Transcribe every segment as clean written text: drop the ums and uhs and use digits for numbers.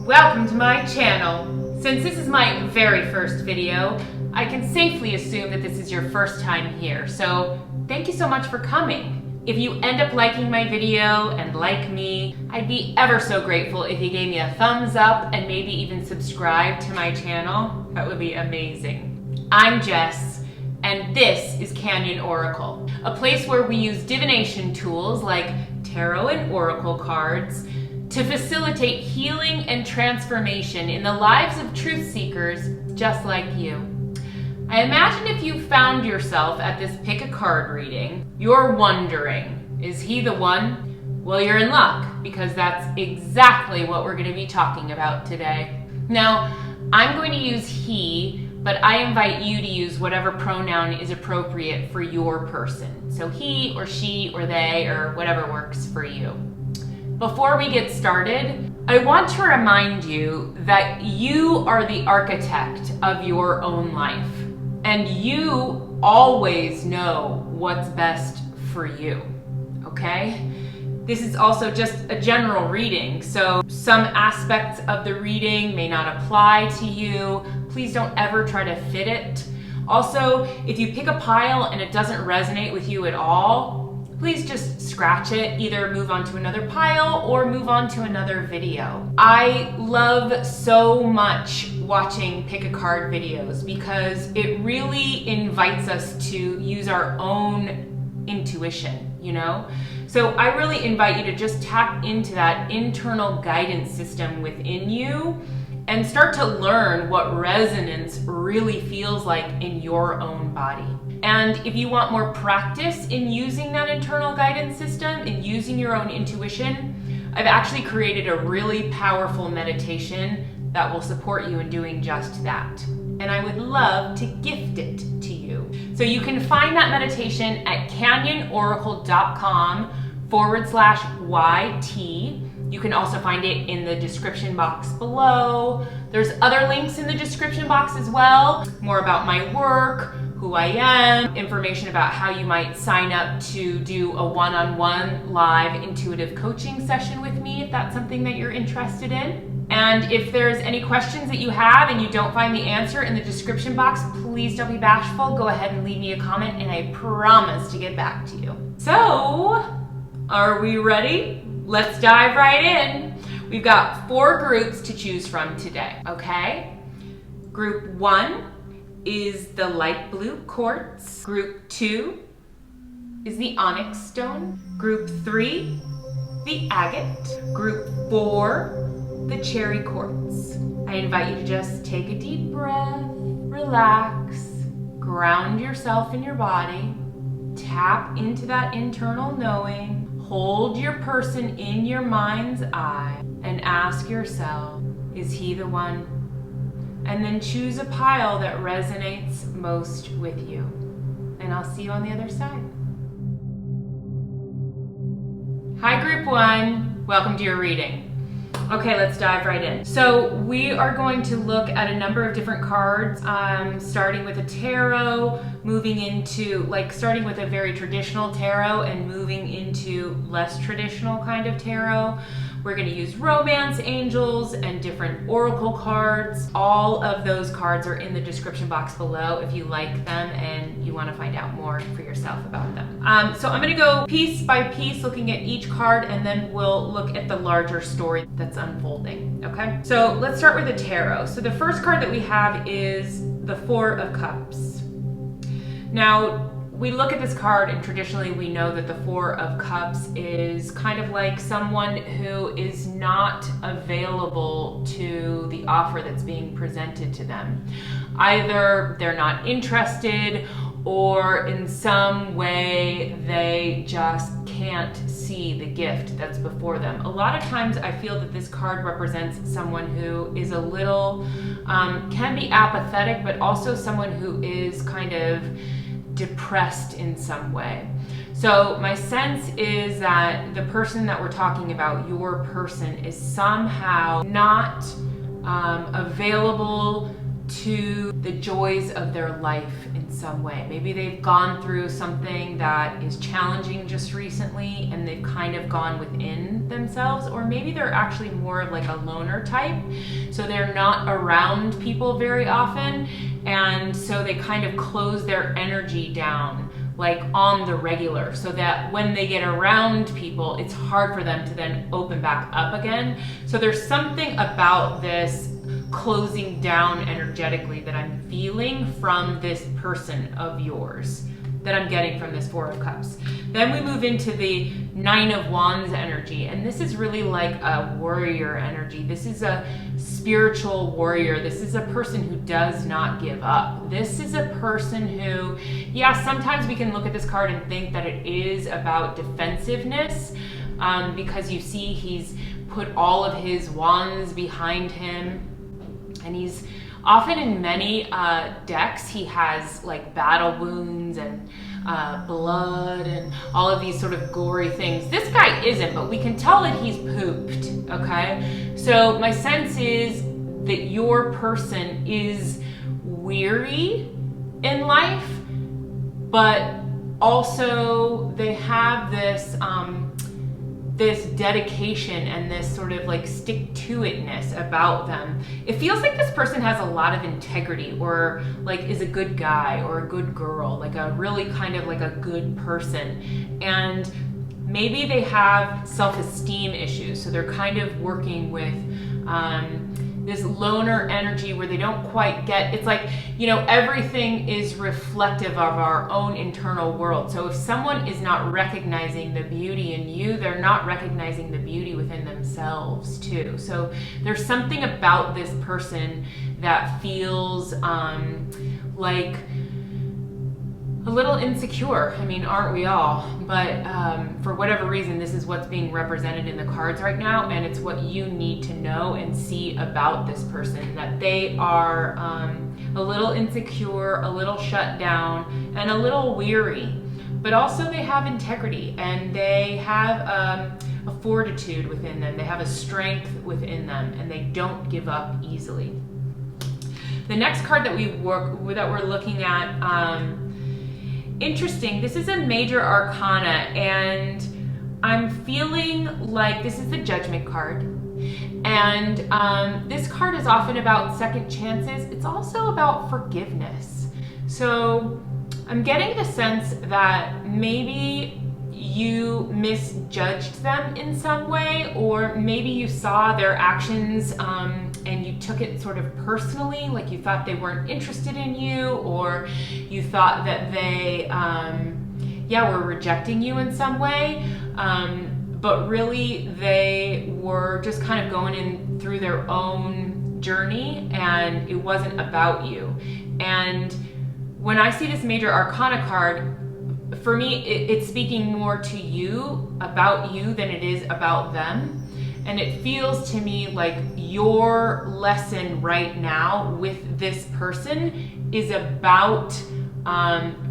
Welcome to my channel. Since this is my very first video, I can safely assume that this is your first time here, so thank you so much for coming. If you end up liking my video and like me, I'd be ever so grateful if you gave me a thumbs up and maybe even subscribe to my channel. That would be amazing. I'm Jess, and this is Canyon Oracle, a place where we use divination tools like tarot and oracle cards to facilitate healing and transformation in the lives of truth seekers just like you. I imagine if you found yourself at this pick a card reading, you're wondering, is he the one? Well, you're in luck, because that's exactly what we're going to be talking about today. Now, I'm going to use he, but I invite you to use whatever pronoun is appropriate for your person. So he or she or they or whatever works for you. Before we get started, I want to remind you that you are the architect of your own life, and you always know what's best for you, okay? This is also just a general reading, so some aspects of the reading may not apply to you. Please don't ever try to fit it. Also, if you pick a pile and it doesn't resonate with you at all, please just scratch it, either move on to another pile or move on to another video. I love so much watching pick a card videos because it really invites us to use our own intuition, you know? So I really invite you to just tap into that internal guidance system within you and start to learn what resonance really feels like in your own body. And if you want more practice in using that internal guidance system, in using your own intuition, I've actually created a really powerful meditation that will support you in doing just that. And I would love to gift it to you. So you can find that meditation at canyonoracle.com/YT. You can also find it in the description box below. There's other links in the description box as well. More about my work, who I am, information about how you might sign up to do a one-on-one live intuitive coaching session with me if that's something that you're interested in. And if there's any questions that you have and you don't find the answer in the description box, please don't be bashful. Go ahead and leave me a comment and I promise to get back to you. So, are we ready? Let's dive right in. We've got 4 groups to choose from today, okay? Group 1 is the light blue quartz. Group 2 is the onyx stone. Group 3, the agate. Group 4, the cherry quartz. I invite you to just take a deep breath, relax, ground yourself in your body, tap into that internal knowing, hold your person in your mind's eye, and ask yourself, is he the one? And then choose a pile that resonates most with you. And I'll see you on the other side. Hi, Group 1. Welcome to your reading. Okay, let's dive right in. So we are going to look at a number of different cards, starting with a tarot, moving into, starting with a very traditional tarot and moving into less traditional kind of tarot. We're going to use romance angels and different oracle cards. All of those cards are in the description box below if you like them and you want to find out more for yourself about them. So I'm going to go piece by piece looking at each card, and then we'll look at the larger story that's unfolding, okay? So let's start with the tarot. So the first card that we have is the 4 of Cups. Now, we look at this card and traditionally we know that the 4 of Cups is kind of like someone who is not available to the offer that's being presented to them. Either they're not interested or in some way they just can't see the gift that's before them. A lot of times I feel that this card represents someone who is a little, can be apathetic, but also someone who is kind of depressed in some way. So my sense is that the person that we're talking about, your person, is somehow not available to the joys of their life in some way. Maybe they've gone through something that is challenging just recently and they've kind of gone within themselves, or maybe they're actually more of like a loner type, so they're not around people very often, and so they kind of close their energy down like on the regular, so that when they get around people, it's hard for them to then open back up again. So there's something about this closing down energetically that I'm feeling from this person of yours, that I'm getting from this Four of Cups. Then we move into the Nine of Wands energy, and this is really like a warrior energy. This is a spiritual warrior. This is a person who does not give up. This is a person who, yeah, sometimes we can look at this card and think that it is about defensiveness, because you see he's put all of his wands behind him, and he's often in many decks, he has like battle wounds and blood and all of these sort of gory things. This guy isn't, but we can tell that he's pooped, okay? So my sense is that your person is weary in life, but also they have this this dedication and this sort of like stick-to-itness about them. It feels like this person has a lot of integrity, or like is a good guy or a good girl, like a really kind of like a good person. And maybe they have self-esteem issues, so they're kind of working with this loner energy where they don't quite get, it's like, you know, everything is reflective of our own internal world. So if someone is not recognizing the beauty in you, they're not recognizing the beauty within themselves too. So there's something about this person that feels like a little insecure. I mean, aren't we all? But for whatever reason, this is what's being represented in the cards right now, and it's what you need to know and see about this person, that they are a little insecure, a little shut down, and a little weary. But also they have integrity, and they have a fortitude within them. They have a strength within them, and they don't give up easily. The next card that we're looking at, interesting. This is a major arcana, and I'm feeling like this is the Judgment card. And this card is often about second chances. It's also about forgiveness. So I'm getting the sense that maybe you misjudged them in some way, or maybe you saw their actions and you took it sort of personally, like you thought they weren't interested in you, or you thought that they were rejecting you in some way, but really they were just kind of going in through their own journey, and it wasn't about you. And when I see this major arcana card, for me, it's speaking more to you, about you, than it is about them. And it feels to me like your lesson right now with this person is about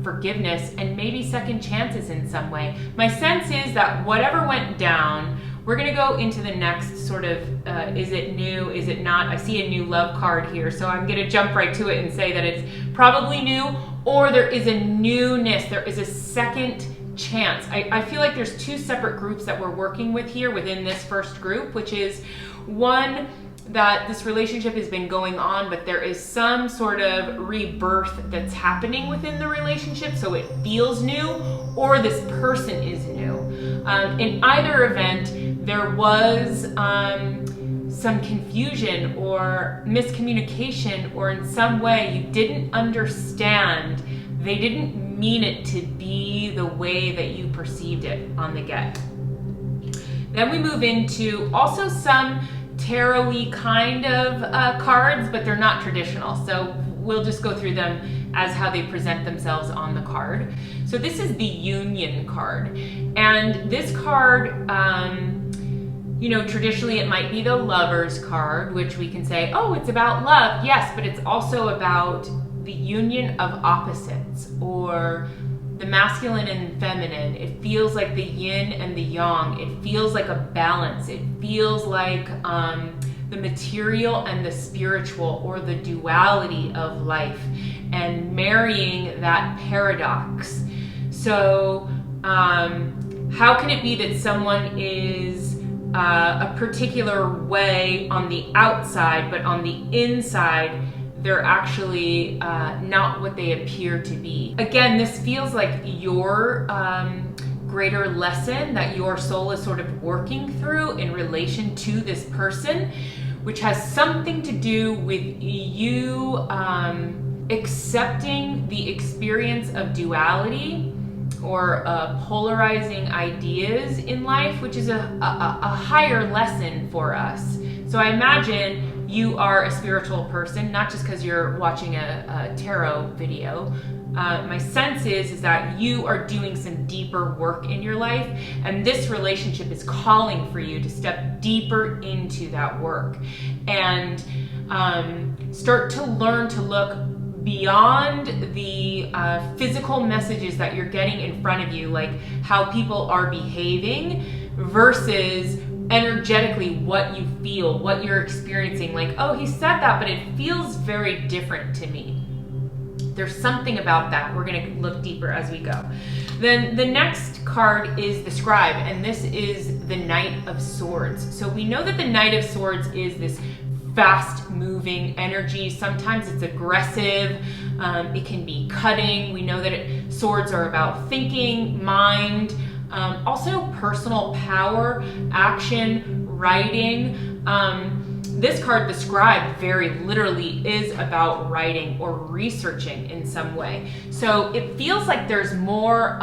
forgiveness and maybe second chances in some way. My sense is that whatever went down, we're gonna go into the next sort of, is it new, is it not? I see a new love card here, so I'm gonna jump right to it and say that it's probably new, or there is a newness, there is a second chance. I feel like there's two separate groups that we're working with here within this first group, which is one, that this relationship has been going on, but there is some sort of rebirth that's happening within the relationship, so it feels new, or this person is new. In either event, there was some confusion or miscommunication, or in some way you didn't understand. They didn't mean it to be the way that you perceived it on the get. Then we move into also some tarot-y kind of cards, but they're not traditional. So we'll just go through them as how they present themselves on the card. So this is the Union card. And this card, you know, traditionally it might be the Lovers card, which we can say, oh, it's about love. Yes, but it's also about the union of opposites, or the masculine and feminine. It feels like the yin and the yang. It feels like a balance. It feels like the material and the spiritual, or the duality of life, and marrying that paradox. So how can it be that someone is a particular way on the outside, but on the inside they're actually not what they appear to be? Again, this feels like your greater lesson that your soul is sort of working through in relation to this person, which has something to do with you accepting the experience of duality or polarizing ideas in life, which is a higher lesson for us. So I imagine you are a spiritual person, not just because you're watching a tarot video. My sense is that you are doing some deeper work in your life, and this relationship is calling for you to step deeper into that work and start to learn to look beyond the physical messages that you're getting in front of you, like how people are behaving, versus energetically what you feel, what you're experiencing. Like, oh, he said that, but it feels very different to me. There's something about that. We're going to look deeper as we go. Then the next card is the Scribe, and this is the Knight of Swords. So we know that the Knight of Swords is this fast-moving energy. Sometimes it's aggressive. It can be cutting. We know that swords are about thinking, mind, also personal power, action, writing. This card, the Scribe, very literally is about writing or researching in some way. So it feels like there's more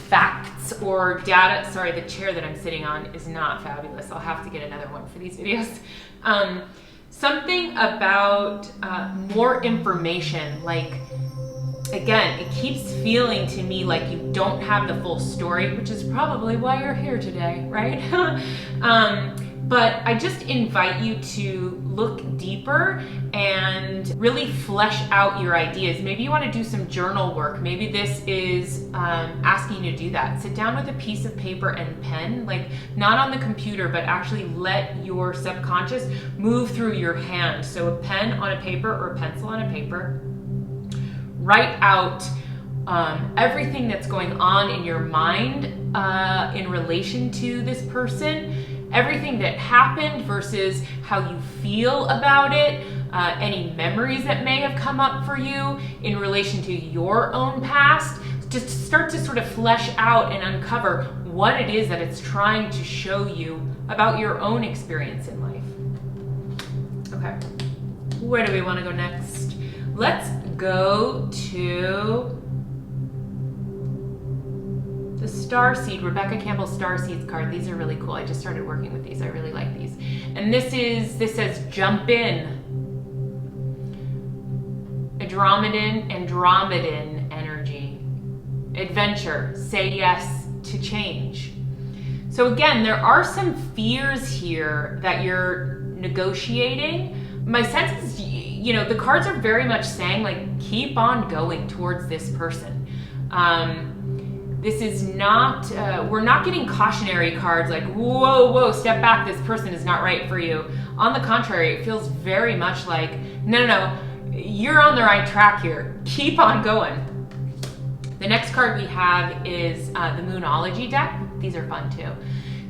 facts or data. Sorry, the chair that I'm sitting on is not fabulous. I'll have to get another one for these videos. Something about more information, like, again, it keeps feeling to me like you don't have the full story, which is probably why you're here today, right? But I just invite you to look deeper and really flesh out your ideas. Maybe you want to do some journal work. Maybe this is asking you to do that. Sit down with a piece of paper and pen, like not on the computer, but actually let your subconscious move through your hand. So a pen on a paper or a pencil on a paper. Write out everything that's going on in your mind in relation to this person. Everything that happened versus how you feel about it, any memories that may have come up for you in relation to your own past. Just start to sort of flesh out and uncover what it is that it's trying to show you about your own experience in life. Okay, where do we want to go next? Let's go to the Starseed, Rebecca Campbell's Starseeds card. These are really cool. I just started working with these. I really like these. And this says jump in. Andromedan energy. Adventure. Say yes to change. So again, there are some fears here that you're negotiating. My sense is, you know, the cards are very much saying, like, keep on going towards this person. This is not, we're not getting cautionary cards like, whoa, whoa, step back, this person is not right for you. On the contrary, it feels very much like, no, you're on the right track here. Keep on going. The next card we have is the Moonology deck. These are fun too.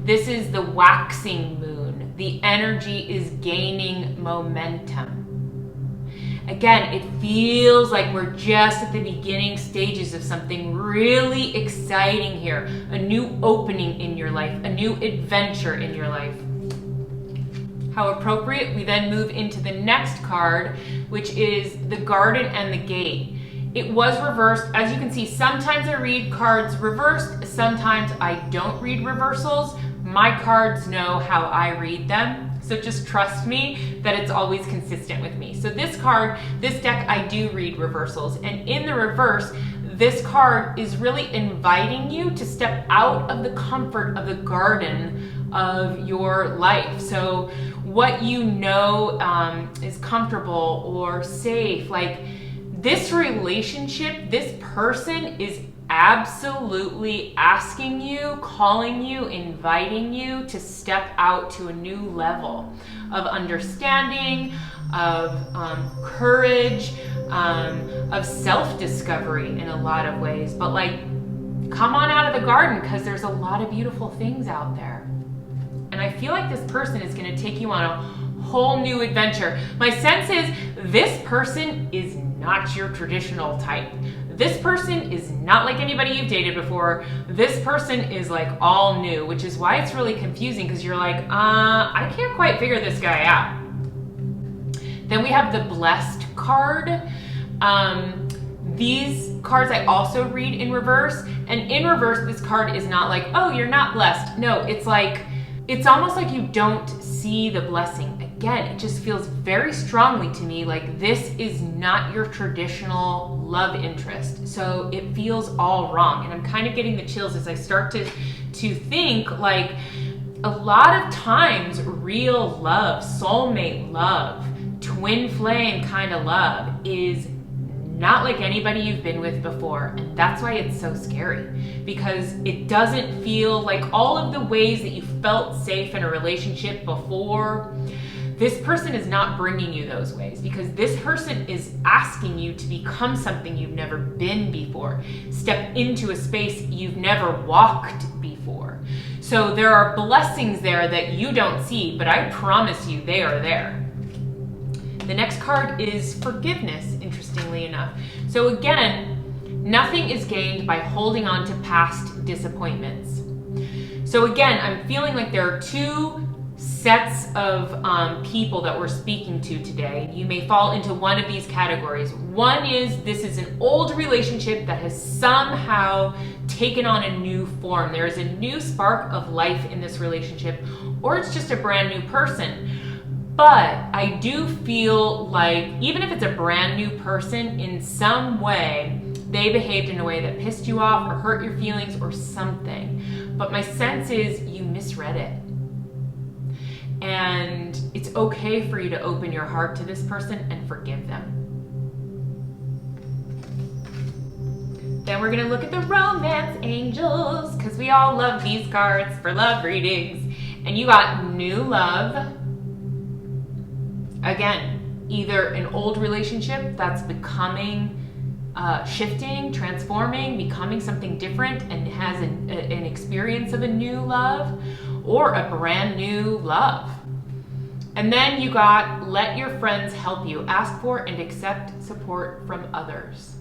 This is the Waxing Moon. The energy is gaining momentum. Again, it feels like we're just at the beginning stages of something really exciting here. A new opening in your life, a new adventure in your life. How appropriate. We then move into the next card, which is the Garden and the Gate. It was reversed. As you can see, sometimes I read cards reversed, sometimes I don't read reversals. My cards know how I read them. So just trust me that it's always consistent with me. So this card, this deck, I do read reversals. And in the reverse, this card is really inviting you to step out of the comfort of the garden of your life. So what you know is comfortable or safe, like this relationship, this person is absolutely asking you, calling you, inviting you to step out to a new level of understanding, of courage, of self-discovery in a lot of ways. But like, come on out of the garden, because there's a lot of beautiful things out there. And I feel like this person is going to take you on a whole new adventure. My sense is this person is not your traditional type. This person is not like anybody you've dated before. This person is like all new, which is why it's really confusing, because you're like, I can't quite figure this guy out. Then we have the Blessed card. These cards I also read in reverse, and in reverse this card is not like, oh, you're not blessed. No, it's like, it's almost like you don't see the blessing. Again, it just feels very strongly to me like this is not your traditional love interest. So it feels all wrong. And I'm kind of getting the chills as I start to think like a lot of times real love, soulmate love, twin flame kind of love is not like anybody you've been with before. And that's why it's so scary, because it doesn't feel like all of the ways that you felt safe in a relationship before. This person is not bringing you those ways, because this person is asking you to become something you've never been before. Step into a space you've never walked before. So there are blessings there that you don't see, but I promise you they are there. The next card is forgiveness, interestingly enough. So again, nothing is gained by holding on to past disappointments. So again, I'm feeling like there are two sets of people that we're speaking to today. You may fall into one of these categories. One is, this is an old relationship that has somehow taken on a new form. There is a new spark of life in this relationship, or it's just a brand new person. But I do feel like even if it's a brand new person, in some way, they behaved in a way that pissed you off or hurt your feelings or something. But my sense is you misread it. And it's okay for you to open your heart to this person and forgive them. Then we're gonna look at the romance angels, because we all love these cards for love readings. And you got new love. Again, either an old relationship that's becoming, shifting, transforming, becoming something different and has an experience of a new love, or a brand new love. And then you got let your friends help you. Ask for and accept support from others.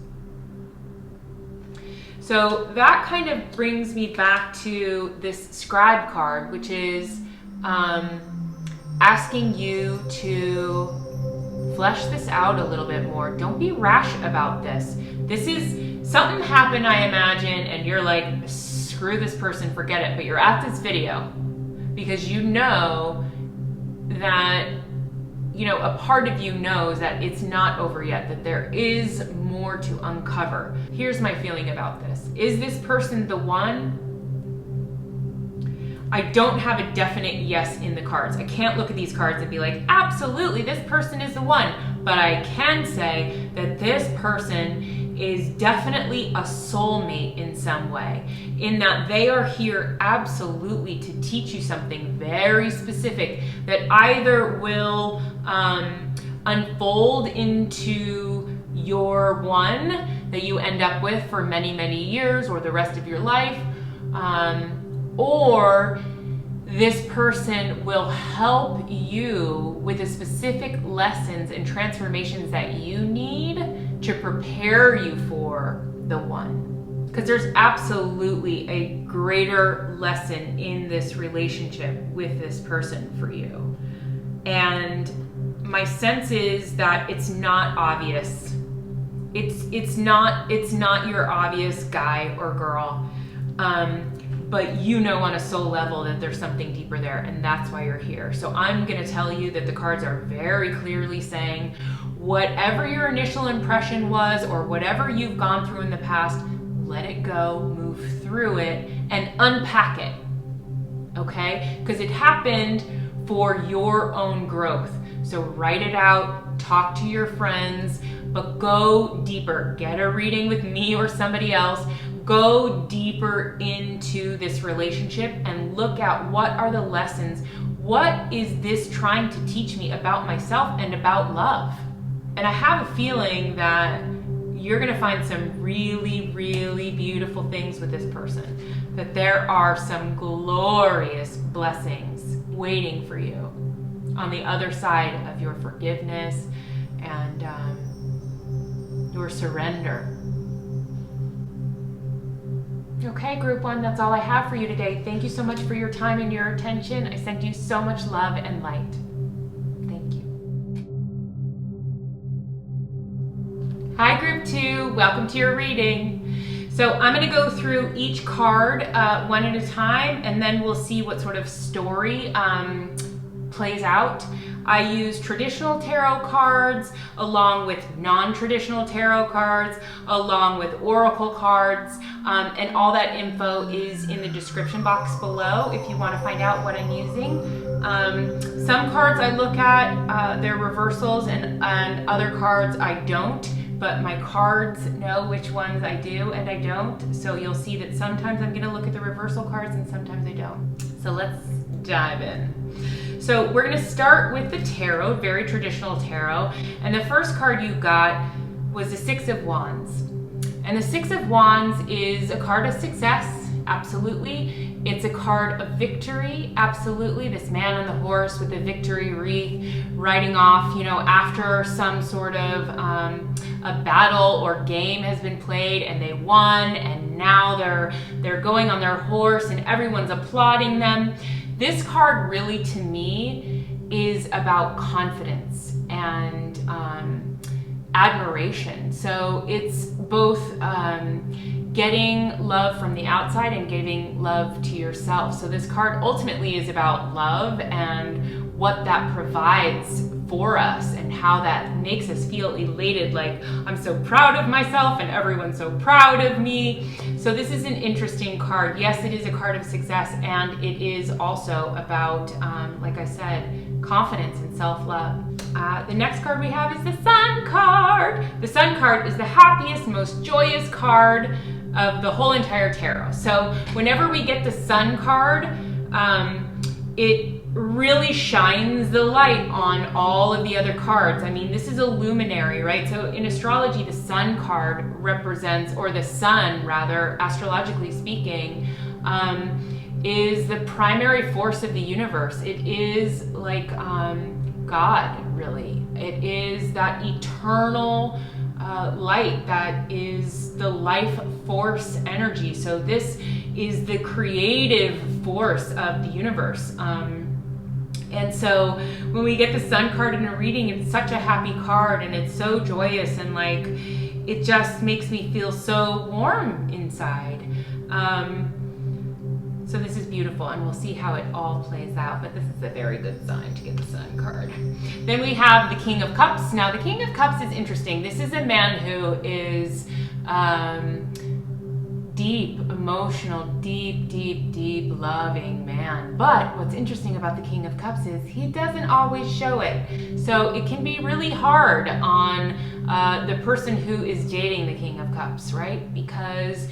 So that kind of brings me back to this scribe card, which is asking you to flesh this out a little bit more. Don't be rash about this. This is something happened, I imagine, and you're like, screw this person, forget it. But you're at this video because you know that, you know, a part of you knows that it's not over yet, that there is more to uncover. Here's my feeling about this. Is this person the one? I don't have a definite yes in the cards. I can't look at these cards and be like, absolutely, this person is the one. But I can say that this person is definitely a soulmate in some way, in that they are here absolutely to teach you something very specific that either will unfold into your one that you end up with for many, many years or the rest of your life, or this person will help you with the specific lessons and transformations that you need to prepare you for the one. Because there's absolutely a greater lesson in this relationship with this person for you. And my sense is that it's not obvious. It's not your obvious guy or girl. But you know on a soul level that there's something deeper there, and that's why you're here. So I'm gonna tell you that the cards are very clearly saying whatever your initial impression was or whatever you've gone through in the past, let it go, move through it, and unpack it, okay? Because it happened for your own growth. So write it out, talk to your friends, but go deeper. Get a reading with me or somebody else. go deeper into this relationship and look at what are the lessons. What is this trying to teach me about myself and about love? And I have a feeling that you're gonna find some really, really beautiful things with this person. That there are some glorious blessings waiting for you on the other side of your forgiveness and your surrender. Okay, group one, that's all I have for you today. Thank you so much for your time and your attention. I send you so much love and light. Thank you. Hi, group two, welcome to your reading. So I'm gonna go through each card one at a time, and then we'll see what sort of story plays out. I use traditional tarot cards along with non-traditional tarot cards, along with oracle cards, and all that info is in the description box below if you want to find out what I'm using. Some cards I look at, they're reversals, and other cards I don't, but my cards know which ones I do and I don't. So you'll see that sometimes I'm going to look at the reversal cards and sometimes I don't. So let's dive in. So we're gonna start with the tarot, very traditional tarot. And the first card you got was the Six of Wands. And the Six of Wands is a card of success, absolutely. It's a card of victory, absolutely. This man on the horse with the victory wreath riding off, you know, after some sort of a battle or game has been played and they won, and now they're going on their horse and everyone's applauding them. This card really, to me, is about confidence and admiration. So it's both getting love from the outside and giving love to yourself. So this card ultimately is about love and what that provides for us and how that makes us feel elated, like I'm so proud of myself and everyone's so proud of me. So this is an interesting card. Yes, it is a card of success, and it is also about, like I said, confidence and self-love. The next card we have is the Sun card. The Sun card is the happiest, most joyous card of the whole entire tarot. So whenever we get the Sun card, it really shines the light on all of the other cards. I mean, this is a luminary, right? So in astrology, the Sun card represents, or the sun rather, astrologically speaking, is the primary force of the universe. It is like God, really. It is that eternal light that is the life force energy. So this is the creative force of the universe. And so when we get the Sun card in a reading, it's such a happy card and it's so joyous, and like it just makes me feel so warm inside. So this is beautiful, and we'll see how it all plays out, but this is a very good sign to get the Sun card. Then we have the King of Cups. Now the King of Cups is interesting. This is a man who is deep, emotional, deep, loving man. But what's interesting about the King of Cups is he doesn't always show it. So it can be really hard on the person who is dating the King of Cups, right? Because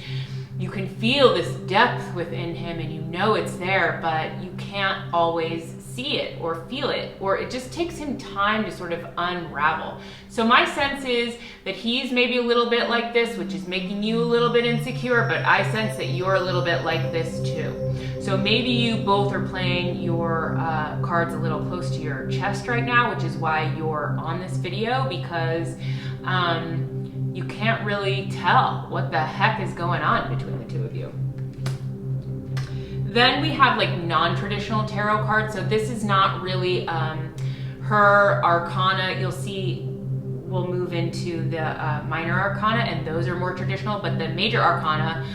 you can feel this depth within him and you know it's there, but you can't always see it or feel it, or it just takes him time to sort of unravel. So my sense is that he's maybe a little bit like this, which is making you a little bit insecure, but I sense that you're a little bit like this too. So maybe you both are playing your cards a little close to your chest right now, which is why you're on this video, because you can't really tell what the heck is going on between the two of you. Then we have like non-traditional tarot cards. So this is not really her arcana. You'll see we'll move into the minor arcana, and those are more traditional, but the major arcana,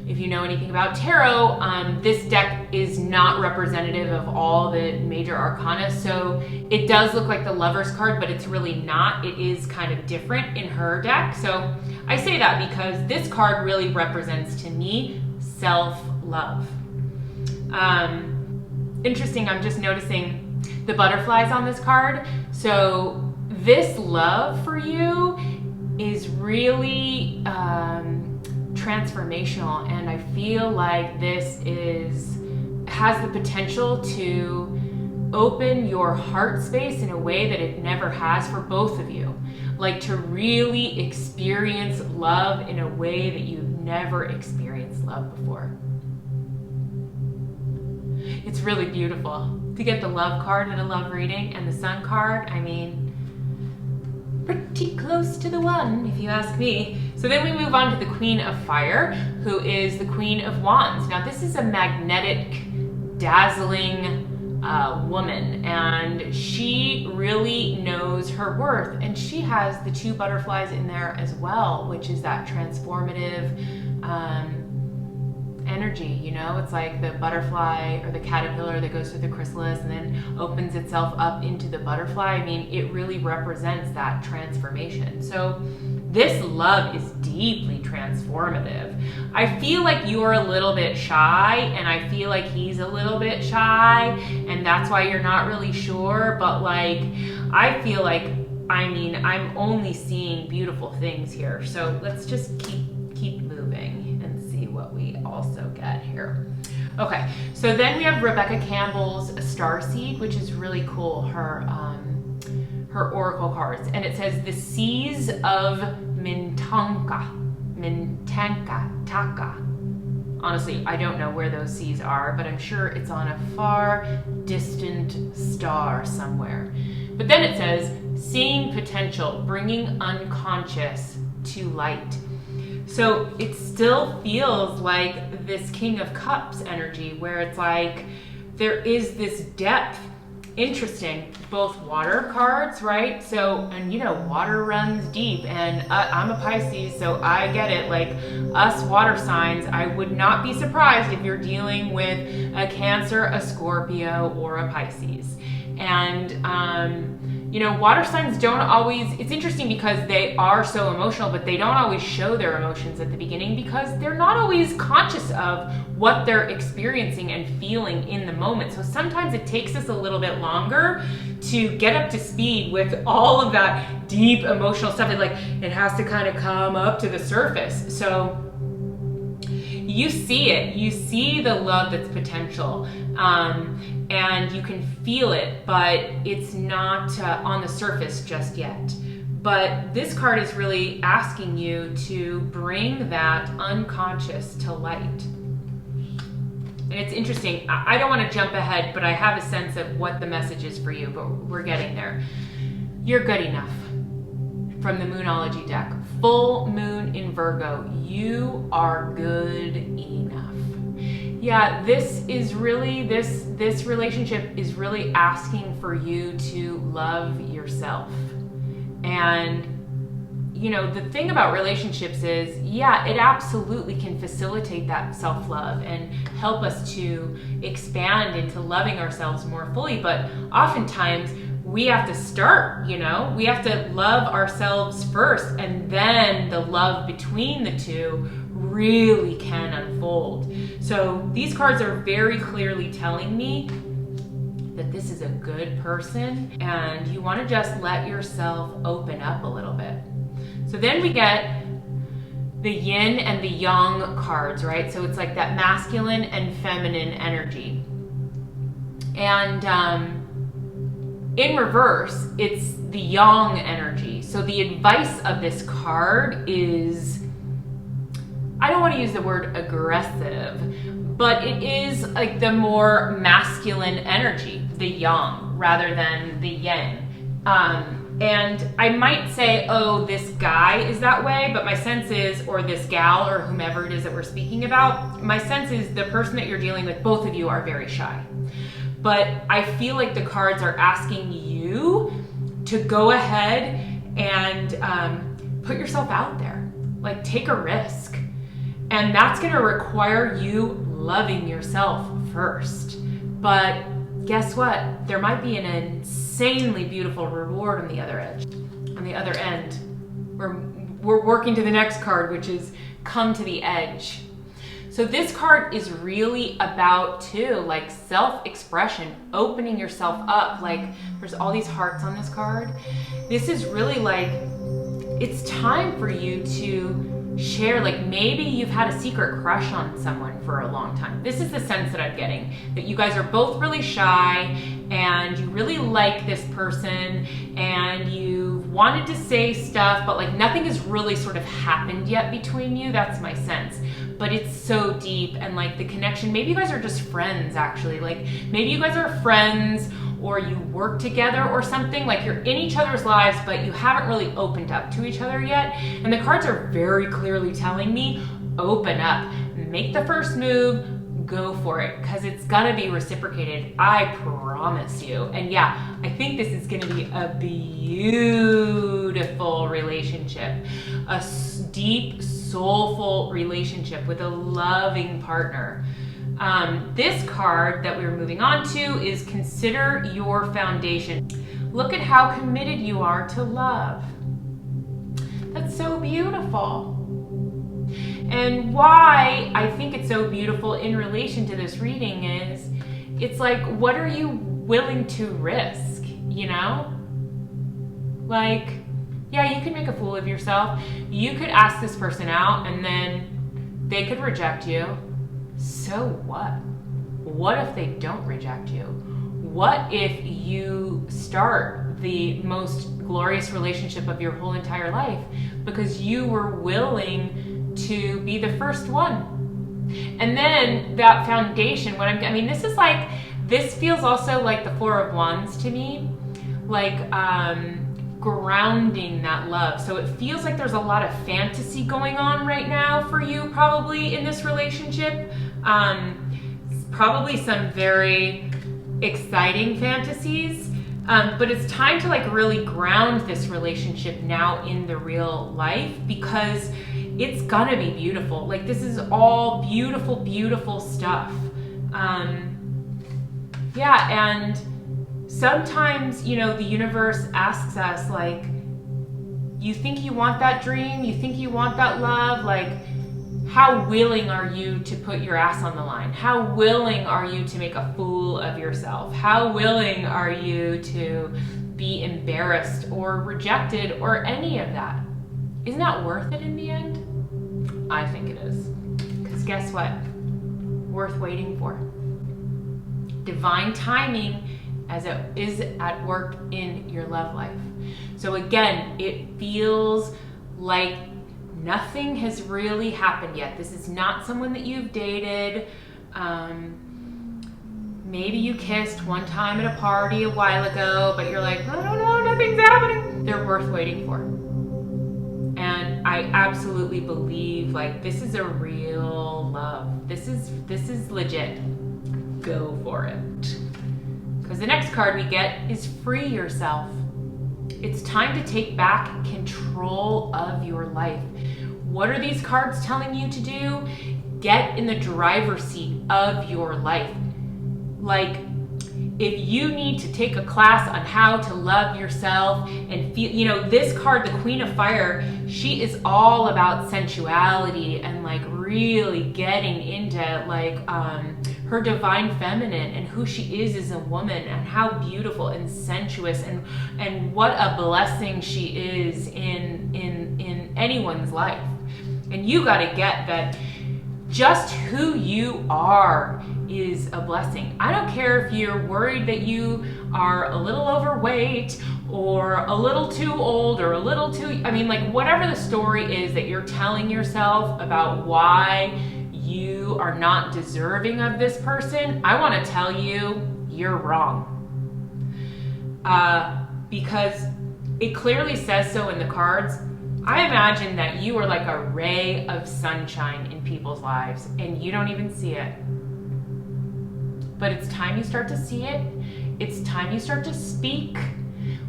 if you know anything about tarot, this deck is not representative of all the major arcana. So it does look like the Lover's card, but it's really not. It is kind of different in her deck. So I say that because this card really represents to me self-love. Interesting, I'm just noticing the butterflies on this card. So this love for you is really transformational, and I feel like this has the potential to open your heart space in a way that it never has for both of you. Like to really experience love in a way that you've never experienced love before. It's really beautiful to get the love card in a love reading, and the sun card, I mean, pretty close to the one, if you ask me. So then we move on to the Queen of Fire, who is the Queen of Wands. Now this is a magnetic, dazzling woman, and she really knows her worth, and she has the 2 butterflies in there as well, which is that transformative energy, you know? It's like the butterfly or the caterpillar that goes through the chrysalis and then opens itself up into the butterfly. I mean, it really represents that transformation. So this love is deeply transformative. I feel like you're a little bit shy, and I feel like he's a little bit shy, and that's why you're not really sure, but like, I feel like, I mean, I'm only seeing beautiful things here. So let's just keep moving and see what we also get here. Okay, so then we have Rebecca Campbell's Starseed, which is really cool, her oracle cards, and it says the seas of Mintanka. Honestly, I don't know where those seas are, but I'm sure it's on a far distant star somewhere. But then it says seeing potential, bringing unconscious to light. So it still feels like this King of Cups energy, where it's like there is this depth. Interesting, both water cards, right? So, and you know, water runs deep, and I'm a Pisces, so I get it. Like us water signs, I would not be surprised if you're dealing with a Cancer, a Scorpio, or a Pisces. And you know, water signs don't always, it's interesting because they are so emotional, but they don't always show their emotions at the beginning because they're not always conscious of what they're experiencing and feeling in the moment. So sometimes it takes us a little bit longer to get up to speed with all of that deep emotional stuff. It has to kind of come up to the surface. So you see it, you see the love that's potential, and you can feel it, but it's not on the surface just yet. But this card is really asking you to bring that unconscious to light. And it's interesting, I don't want to jump ahead, but I have a sense of what the message is for you, but we're getting there. You're good enough. From the Moonology deck, full moon in Virgo, you are good enough. Yeah, this is really, this relationship is really asking for you to love yourself. And you know, the thing about relationships is, yeah, it absolutely can facilitate that self-love and help us to expand into loving ourselves more fully, but oftentimes we have to start, you know, we have to love ourselves first, and then the love between the two really can unfold. So these cards are very clearly telling me that this is a good person, and you want to just let yourself open up a little bit. So then we get the yin and the yang cards, right? So it's like that masculine and feminine energy. And in reverse, it's the yang energy. So the advice of this card is, I don't want to use the word aggressive, but it is like the more masculine energy, the yang, rather than the yin. And I might say, oh, this guy is that way, but my sense is, or this gal, or whomever it is that we're speaking about, my sense is the person that you're dealing with, both of you are very shy. But I feel like the cards are asking you to go ahead and put yourself out there, like take a risk. And that's gonna require you loving yourself first. But guess what? There might be an insanely beautiful reward on the other edge, on the other end. We're working to the next card, which is come to the edge. So this card is really about too, like self-expression, opening yourself up. Like there's all these hearts on this card. This is really like, it's time for you to share, like maybe you've had a secret crush on someone for a long time. This is the sense that I'm getting, that you guys are both really shy and you really like this person and you wanted to say stuff, but like nothing has really sort of happened yet between you. That's my sense. But it's so deep, and like the connection, maybe you guys are just friends actually. Like maybe you guys are friends, or you work together or something, like you're in each other's lives, but you haven't really opened up to each other yet. And the cards are very clearly telling me, open up, make the first move, go for it, because it's gonna be reciprocated, I promise you. And yeah, I think this is gonna be a beautiful relationship, a deep, soulful relationship with a loving partner. This card that we're moving on to is consider your foundation. Look at how committed you are to love. That's so beautiful. And why I think it's so beautiful in relation to this reading is, it's like, what are you willing to risk, you know? Like, yeah, you could make a fool of yourself. You could ask this person out and then they could reject you. So what? What if they don't reject you? What if you start the most glorious relationship of your whole entire life because you were willing to be the first one? And then that foundation, this feels also like the Four of Wands to me, like grounding that love. So it feels like there's a lot of fantasy going on right now for you, probably in this relationship. Probably some very exciting fantasies, but it's time to like really ground this relationship now in the real life, because it's gonna be beautiful. Like this is all beautiful, beautiful stuff. Yeah, and sometimes, you know, the universe asks us, like, you think you want that dream? You think you want that love? Like, how willing are you to put your ass on the line? How willing are you to make a fool of yourself? How willing are you to be embarrassed or rejected or any of that? Isn't that worth it in the end? I think it is. Because guess what? Worth waiting for. Divine timing as it is at work in your love life. So again, it feels like nothing has really happened yet. This is not someone that you've dated. Maybe you kissed one time at a party a while ago, but you're like, I don't know, nothing's happening. They're worth waiting for. And I absolutely believe, like, this is a real love. This is legit. Go for it. Because the next card we get is free yourself. It's time to take back control of your life. What are these cards telling you to do? Get in the driver's seat of your life. Like, if you need to take a class on how to love yourself and feel, you know, this card, the Queen of Fire, she is all about sensuality and like really getting into like her divine feminine and who she is as a woman and how beautiful and sensuous and what a blessing she is in anyone's life. And you got to get that just who you are is a blessing. I don't care if you're worried that you are a little overweight or a little too old or a little too, I mean, like whatever the story is that you're telling yourself about why you are not deserving of this person, I want to tell you, you're wrong. Because it clearly says so in the cards. I imagine that you are like a ray of sunshine in people's lives and you don't even see it. But it's time you start to see it. It's time you start to speak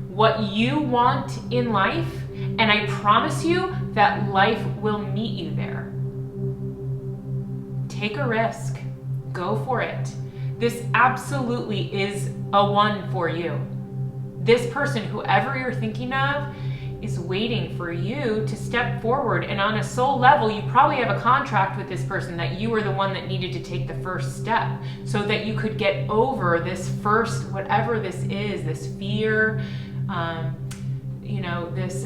what you want in life. And I promise you that life will meet you there. Take a risk. Go for it. This absolutely is a one for you. This person, whoever you're thinking of, is waiting for you to step forward. And on a soul level, you probably have a contract with this person that you were the one that needed to take the first step so that you could get over this first, whatever this is, this fear, you know, this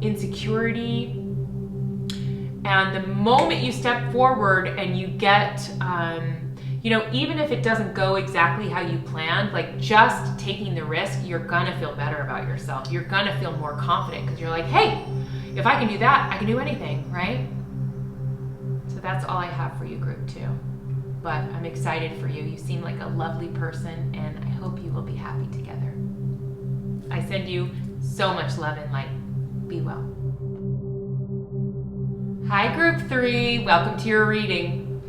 insecurity. And the moment you step forward and you get, you know, even if it doesn't go exactly how you planned, like just taking the risk, you're gonna feel better about yourself. You're gonna feel more confident because you're like, hey, if I can do that, I can do anything, right? So that's all I have for you, group 2. But I'm excited for you. You seem like a lovely person, and I hope you will be happy together. I send you so much love and light. Be well. Hi, group 3. Welcome to your reading.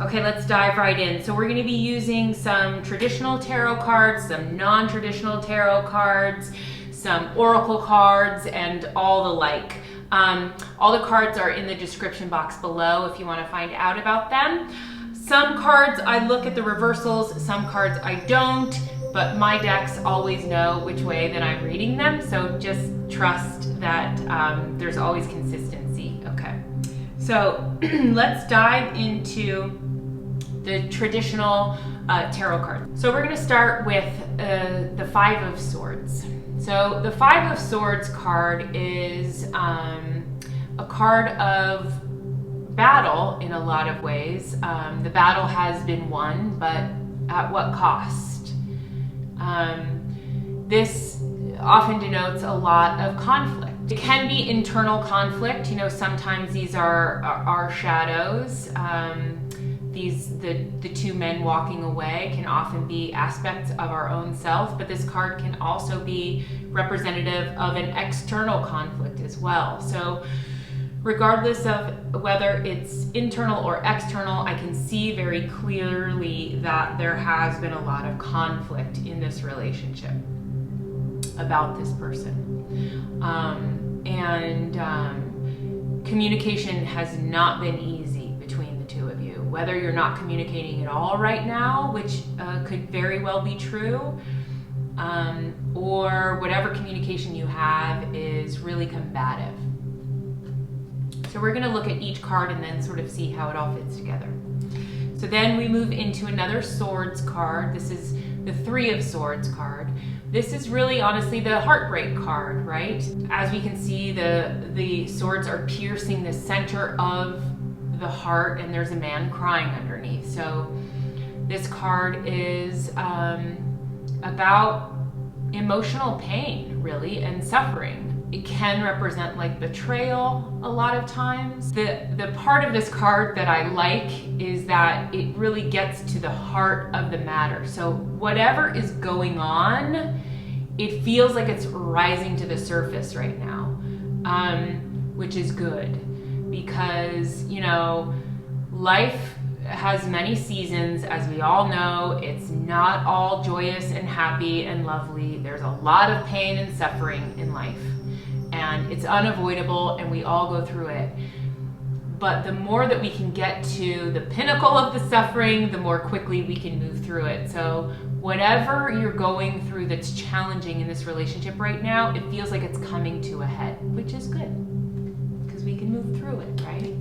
Okay, let's dive right in. So we're going to be using some traditional tarot cards, some non-traditional tarot cards, some oracle cards, and all the like. All the cards are in the description box below if you want to find out about them. Some cards I look at the reversals, some cards I don't, but my decks always know which way that I'm reading them, so just trust that there's always consistency. Okay, so let's dive into the traditional tarot cards. So we're going to start with the 5 of Swords. So the 5 of Swords card is a card of battle in a lot of ways. The battle has been won, but at what cost? This often denotes a lot of conflict. It can be internal conflict. You know, sometimes these are shadows. The 2 men walking away can often be aspects of our own self, but this card can also be representative of an external conflict as well. So regardless of whether it's internal or external, I can see very clearly that there has been a lot of conflict in this relationship about this person. Communication has not been easy between the 2 of you. Whether you're not communicating at all right now, which could very well be true, or whatever communication you have is really combative. So we're going to look at each card and then sort of see how it all fits together. So then we move into another Swords card. This is the 3 of Swords card. This is really honestly the heartbreak card, right? As we can see, the swords are piercing the center of the heart, and there's a man crying underneath. So this card is about emotional pain, really, and suffering. It can represent like betrayal a lot of times. The part of this card that I like is that it really gets to the heart of the matter. So whatever is going on, it feels like it's rising to the surface right now, which is good because, you know, life has many seasons, as we all know. It's not all joyous and happy and lovely. There's a lot of pain and suffering in life. And it's unavoidable, and we all go through it. But the more that we can get to the pinnacle of the suffering, the more quickly we can move through it. So whatever you're going through that's challenging in this relationship right now, it feels like it's coming to a head, which is good because we can move through it, right?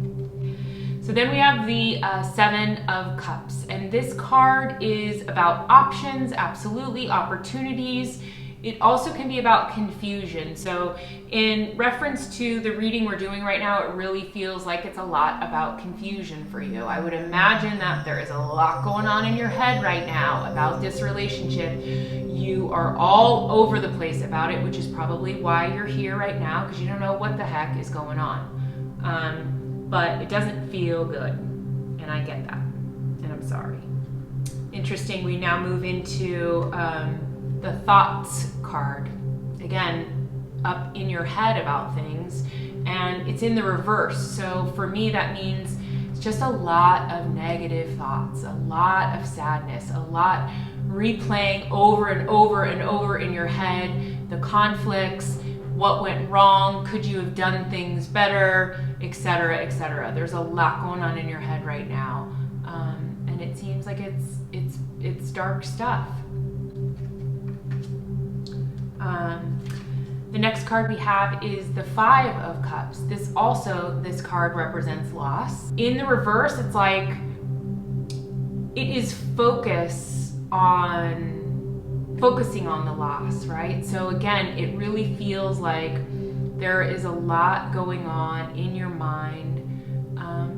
So then we have the 7 of Cups, and this card is about options, absolutely, opportunities. It also can be about confusion. So in reference to the reading we're doing right now, it really feels like it's a lot about confusion for you. I would imagine that there is a lot going on in your head right now about this relationship. You are all over the place about it, which is probably why you're here right now, because you don't know what the heck is going on. But it doesn't feel good, and I get that, and I'm sorry. Interesting, we now move into the Thoughts card. Again, up in your head about things, and it's in the reverse. So for me, that means it's just a lot of negative thoughts, a lot of sadness, a lot replaying over and over and over in your head, the conflicts, what went wrong, could you have done things better, etc., etc. There's a lot going on in your head right now, and it seems like it's dark stuff. The next card we have is the 5 of Cups. This card represents loss. In the reverse, it's like it is focusing on the loss, right? So again, it really feels like there is a lot going on in your mind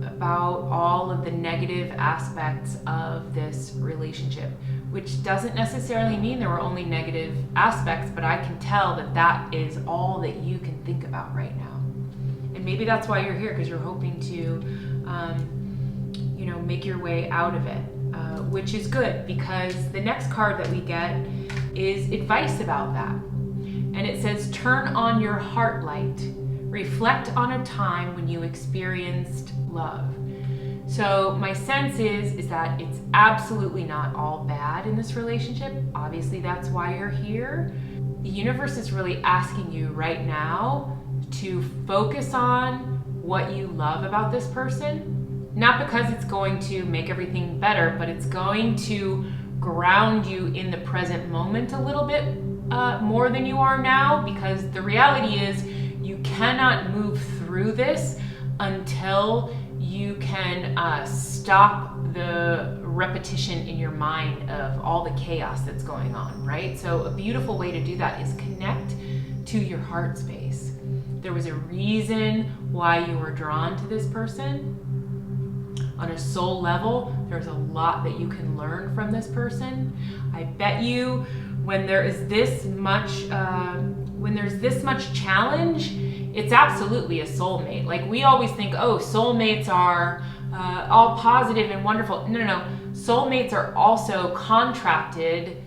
about all of the negative aspects of this relationship, which doesn't necessarily mean there were only negative aspects, but I can tell that that is all that you can think about right now. And maybe that's why you're here, because you're hoping to, make your way out of it, which is good, because the next card that we get is advice about that. And it says, turn on your heart light. Reflect on a time when you experienced love. So my sense is that it's absolutely not all bad in this relationship. Obviously, that's why you're here. The universe is really asking you right now to focus on what you love about this person. Not because it's going to make everything better, but it's going to ground you in the present moment a little bit more than you are now, because the reality is you cannot move through this until you can stop the repetition in your mind of all the chaos that's going on, right? So a beautiful way to do that is connect to your heart space. There was a reason why you were drawn to this person. On a soul level, there's a lot that you can learn from this person. I bet you when there is this much, when there's this much challenge, it's absolutely a soulmate. Like, we always think, oh, soulmates are all positive and wonderful. No. Soulmates are also contracted,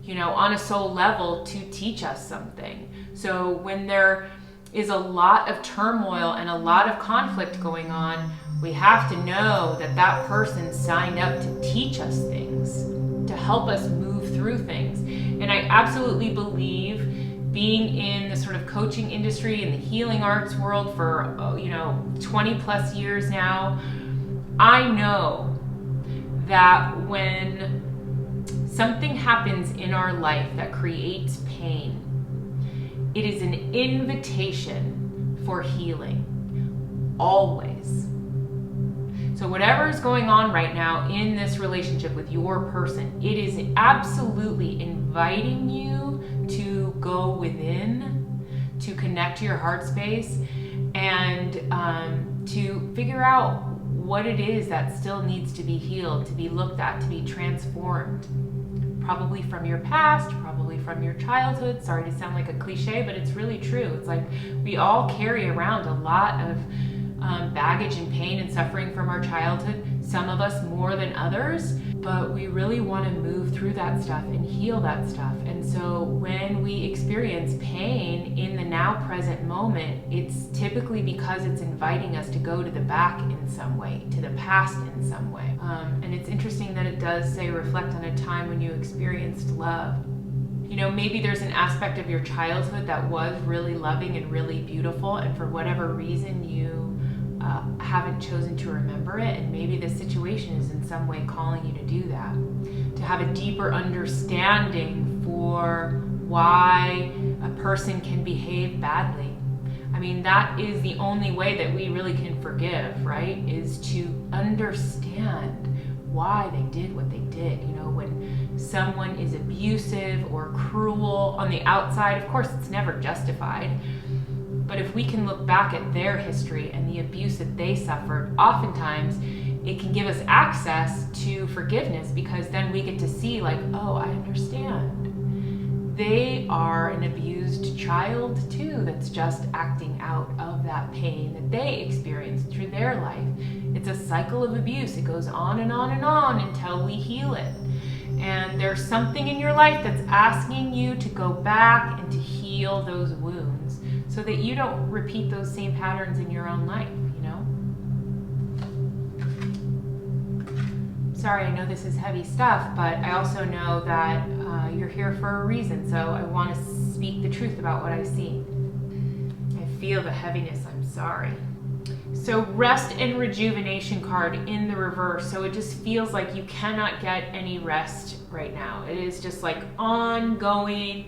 on a soul level to teach us something. So when there is a lot of turmoil and a lot of conflict going on, we have to know that that person signed up to teach us things, to help us move through things. And I absolutely believe, being in the sort of coaching industry and the healing arts world for 20 plus years now, I know that when something happens in our life that creates pain, it is an invitation for healing, always. So whatever is going on right now in this relationship with your person, it is absolutely inviting you to go within, to connect to your heart space, and to figure out what it is that still needs to be healed, to be looked at, to be transformed. Probably from your past, probably from your childhood. Sorry to sound like a cliche, but it's really true. It's like we all carry around a lot of baggage and pain and suffering from our childhood, some of us more than others, but we really want to move through that stuff and heal that stuff. And so when we experience pain in the now present moment, it's typically because it's inviting us to go to the back in some way, to the past in some way. And it's interesting that it does say reflect on a time when you experienced love. Maybe there's an aspect of your childhood that was really loving and really beautiful, and for whatever reason you haven't chosen to remember it, and maybe this situation is in some way calling you to do that, to have a deeper understanding for why a person can behave badly. I mean, that is the only way that we really can forgive, right? Is to understand why they did what they did. When someone is abusive or cruel on the outside, of course, it's never justified. But if we can look back at their history and the abuse that they suffered, oftentimes it can give us access to forgiveness, because then we get to see, like, oh, I understand. They are an abused child too, that's just acting out of that pain that they experienced through their life. It's a cycle of abuse. It goes on and on and on until we heal it. And there's something in your life that's asking you to go back and to heal those wounds, so that you don't repeat those same patterns in your own life, Sorry, I know this is heavy stuff, but I also know that you're here for a reason, so I want to speak the truth about what I see. I feel the heaviness, I'm sorry. So rest and rejuvenation card in the reverse, so it just feels like you cannot get any rest right now. It is just like ongoing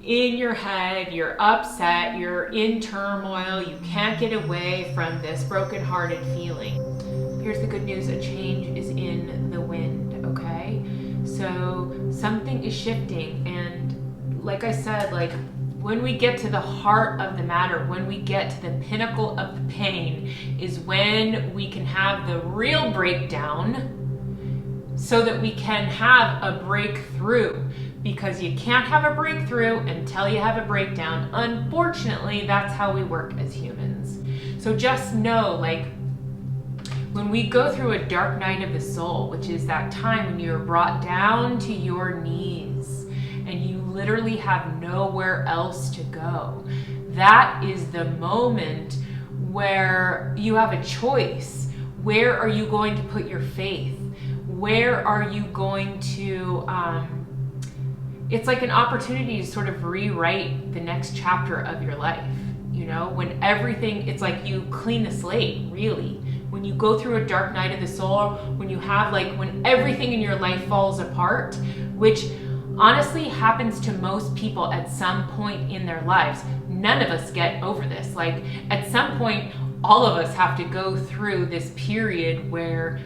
in your head, you're upset, you're in turmoil, you can't get away from this brokenhearted feeling. Here's the good news, a change is in the wind, okay? So something is shifting, and like I said, like when we get to the heart of the matter, when we get to the pinnacle of the pain, is when we can have the real breakdown so that we can have a breakthrough. Because you can't have a breakthrough until you have a breakdown. Unfortunately, that's how we work as humans. So just know, like, when we go through a dark night of the soul, which is that time when you're brought down to your knees and you literally have nowhere else to go, that is the moment where you have a choice. Where are you going to put your faith? Where are you going to, it's like an opportunity to sort of rewrite the next chapter of your life. You know, when everything, it's like you clean the slate, really. When you go through a dark night of the soul, when you have when everything in your life falls apart, which honestly happens to most people at some point in their lives. None of us get over this. Like, at some point, all of us have to go through this period where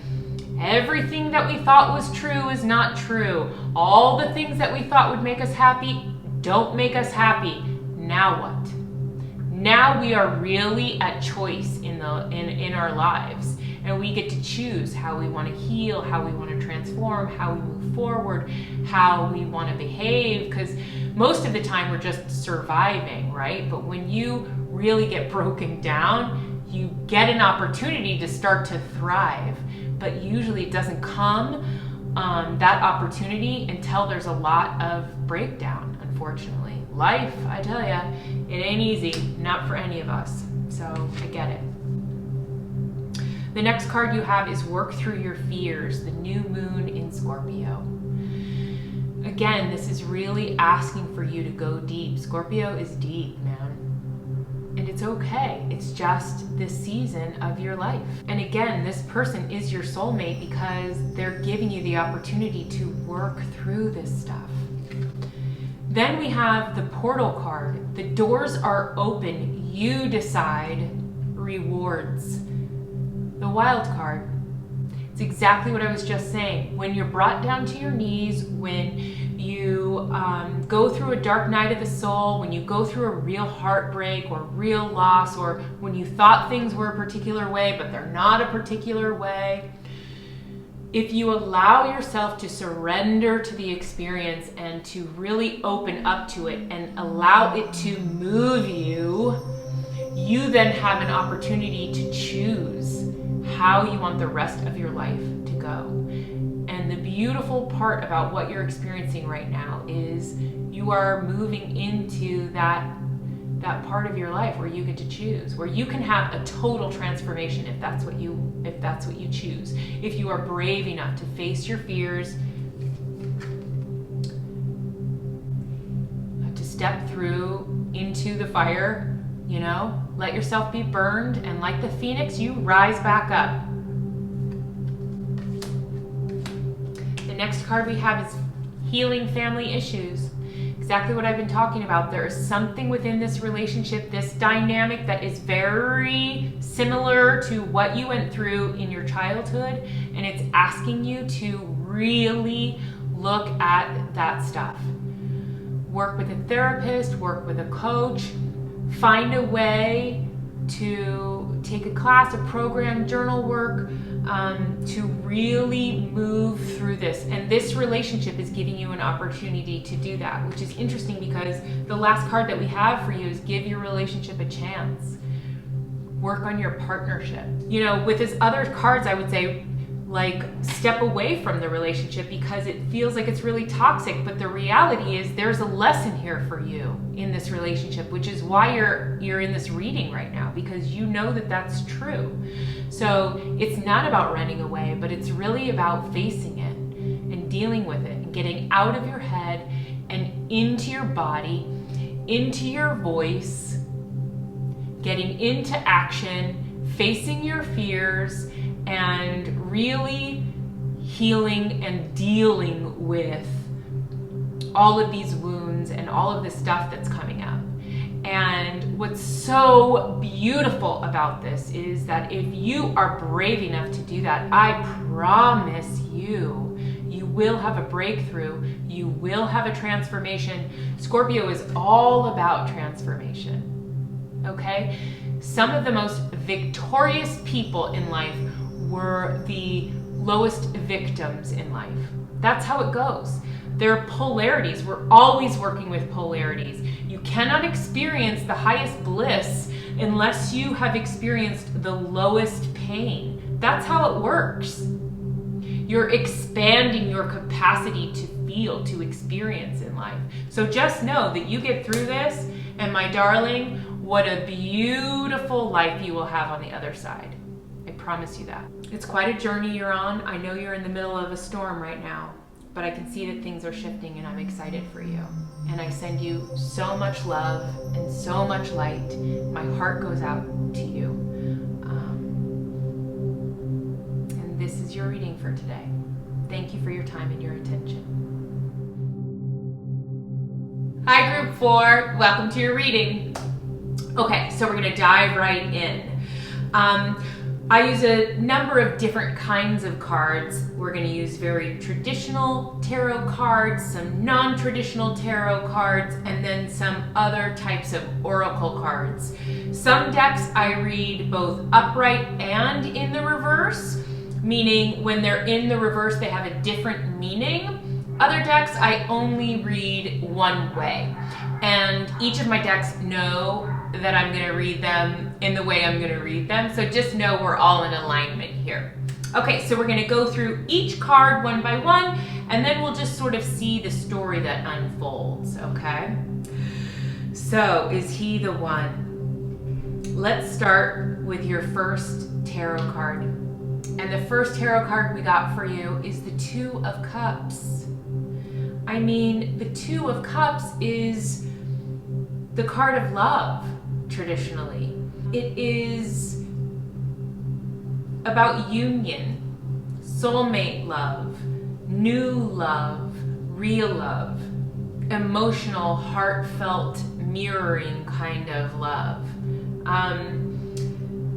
everything that we thought was true is not true. All the things that we thought would make us happy don't make us happy. Now what? Now we are really at choice in our lives, and we get to choose how we want to heal, how we want to transform, how we move forward, how we want to behave, because most of the time we're just surviving, right? But when you really get broken down, you get an opportunity to start to thrive. But usually it doesn't come, that opportunity, until there's a lot of breakdown, unfortunately. Life, I tell ya, it ain't easy, not for any of us. So I get it. The next card you have is Work Through Your Fears, the new moon in Scorpio. Again, this is really asking for you to go deep. Scorpio is deep, man. And it's okay. It's just this season of your life. And again, this person is your soulmate because they're giving you the opportunity to work through this stuff. Then we have the portal card. The doors are open. You decide. Rewards. The wild card. It's exactly what I was just saying. When you're brought down to your knees, when you go through a dark night of the soul, when you go through a real heartbreak or real loss, or when you thought things were a particular way but they're not a particular way, if you allow yourself to surrender to the experience and to really open up to it and allow it to move you, you then have an opportunity to choose how you want the rest of your life to go. And the beautiful part about what you're experiencing right now is you are moving into that part of your life where you get to choose, where you can have a total transformation if that's what you choose. If you are brave enough to face your fears, to step through into the fire, you know, let yourself be burned, and like the phoenix, you rise back up. The next card we have is Healing Family Issues. Exactly what I've been talking about. There is something within this relationship, this dynamic, that is very similar to what you went through in your childhood, and it's asking you to really look at that stuff. Work with a therapist, work with a coach, find a way to take a class, a program, journal work, to really move through this. And this relationship is giving you an opportunity to do that, which is interesting because the last card that we have for you is give your relationship a chance. Work on your partnership. You know, with his other cards, I would say, like, step away from the relationship because it feels like it's really toxic. But the reality is there's a lesson here for you in this relationship, which is why you're in this reading right now, because you know that that's true. So it's not about running away, but it's really about facing it and dealing with it and getting out of your head and into your body, into your voice, getting into action, facing your fears, and really healing and dealing with all of these wounds and all of the stuff that's coming up. And what's so beautiful about this is that if you are brave enough to do that, I promise you, you will have a breakthrough. You will have a transformation. Scorpio is all about transformation, okay? Some of the most victorious people in life were the lowest victims in life. That's how it goes. There are polarities. We're always working with polarities. You cannot experience the highest bliss unless you have experienced the lowest pain. That's how it works. You're expanding your capacity to feel, to experience in life. So just know that you get through this, and my darling, what a beautiful life you will have on the other side. I promise you that. It's quite a journey you're on. I know you're in the middle of a storm right now, but I can see that things are shifting, and I'm excited for you. And I send you so much love and so much light. My heart goes out to you. And this is your reading for today. Thank you for your time and your attention. Hi, Group 4. Welcome to your reading. Okay, so we're going to dive right in. I use a number of different kinds of cards. We're going to use very traditional tarot cards, some non-traditional tarot cards, and then some other types of oracle cards. Some decks I read both upright and in the reverse, meaning when they're in the reverse they have a different meaning. Other decks I only read one way, and each of my decks know that I'm going to read them in the way I'm going to read them. So just know we're all in alignment here. Okay, so we're going to go through each card one by one, and then we'll just sort of see the story that unfolds, okay? So is he the one? Let's start with your first tarot card. And the first tarot card we got for you is the Two of Cups. I mean, the Two of Cups is the card of love, traditionally. It is about union, soulmate love, new love, real love, emotional, heartfelt, mirroring kind of love.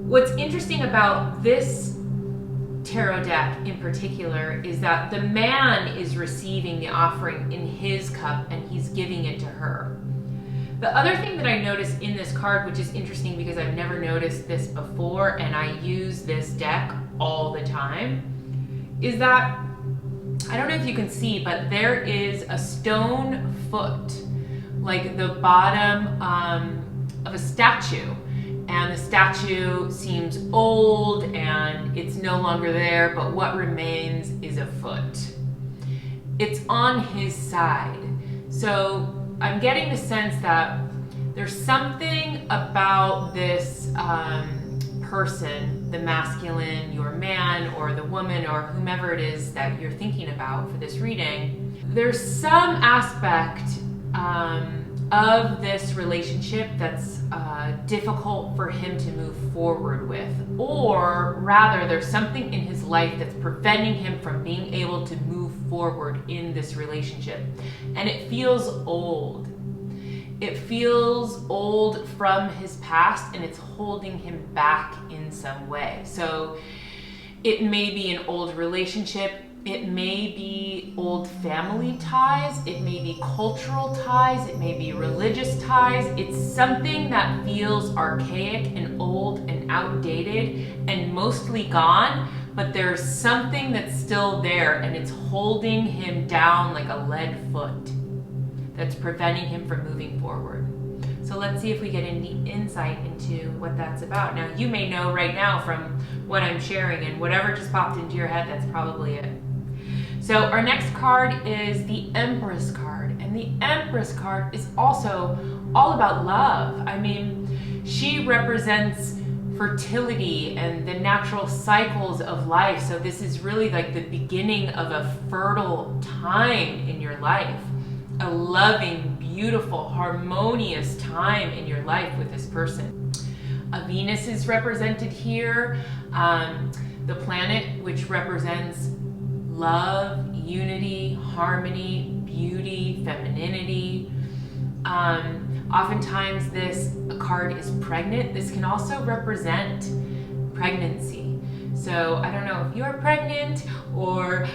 What's interesting about this tarot deck in particular is that the man is receiving the offering in his cup and he's giving it to her. The other thing that I noticed in this card, which is interesting because I've never noticed this before and I use this deck all the time, is that, I don't know if you can see, but there is a stone foot, like the bottom of a statue. And the statue seems old and it's no longer there, but what remains is a foot. It's on his side. So I'm getting the sense that there's something about this person, the masculine, your man or the woman or whomever it is that you're thinking about for this reading. There's some aspect of this relationship that's difficult for him to move forward with, or rather there's something in his life that's preventing him from being able to move forward in this relationship, and it feels old. It feels old from his past and it's holding him back in some way. So it may be an old relationship, it may be old family ties, it may be cultural ties, it may be religious ties. It's something that feels archaic and old and outdated and mostly gone, but there's something that's still there and it's holding him down like a lead foot that's preventing him from moving forward. So let's see if we get any insight into what that's about. Now, you may know right now from what I'm sharing, and whatever just popped into your head, that's probably it. So our next card is the Empress card, and the Empress card is also all about love. I mean, she represents fertility and the natural cycles of life. So this is really like the beginning of a fertile time in your life, a loving, beautiful, harmonious time in your life with this person. A Venus is represented here, the planet which represents love, unity, harmony, beauty, femininity. Oftentimes this card is pregnant. This can also represent pregnancy. So I don't know if you're pregnant or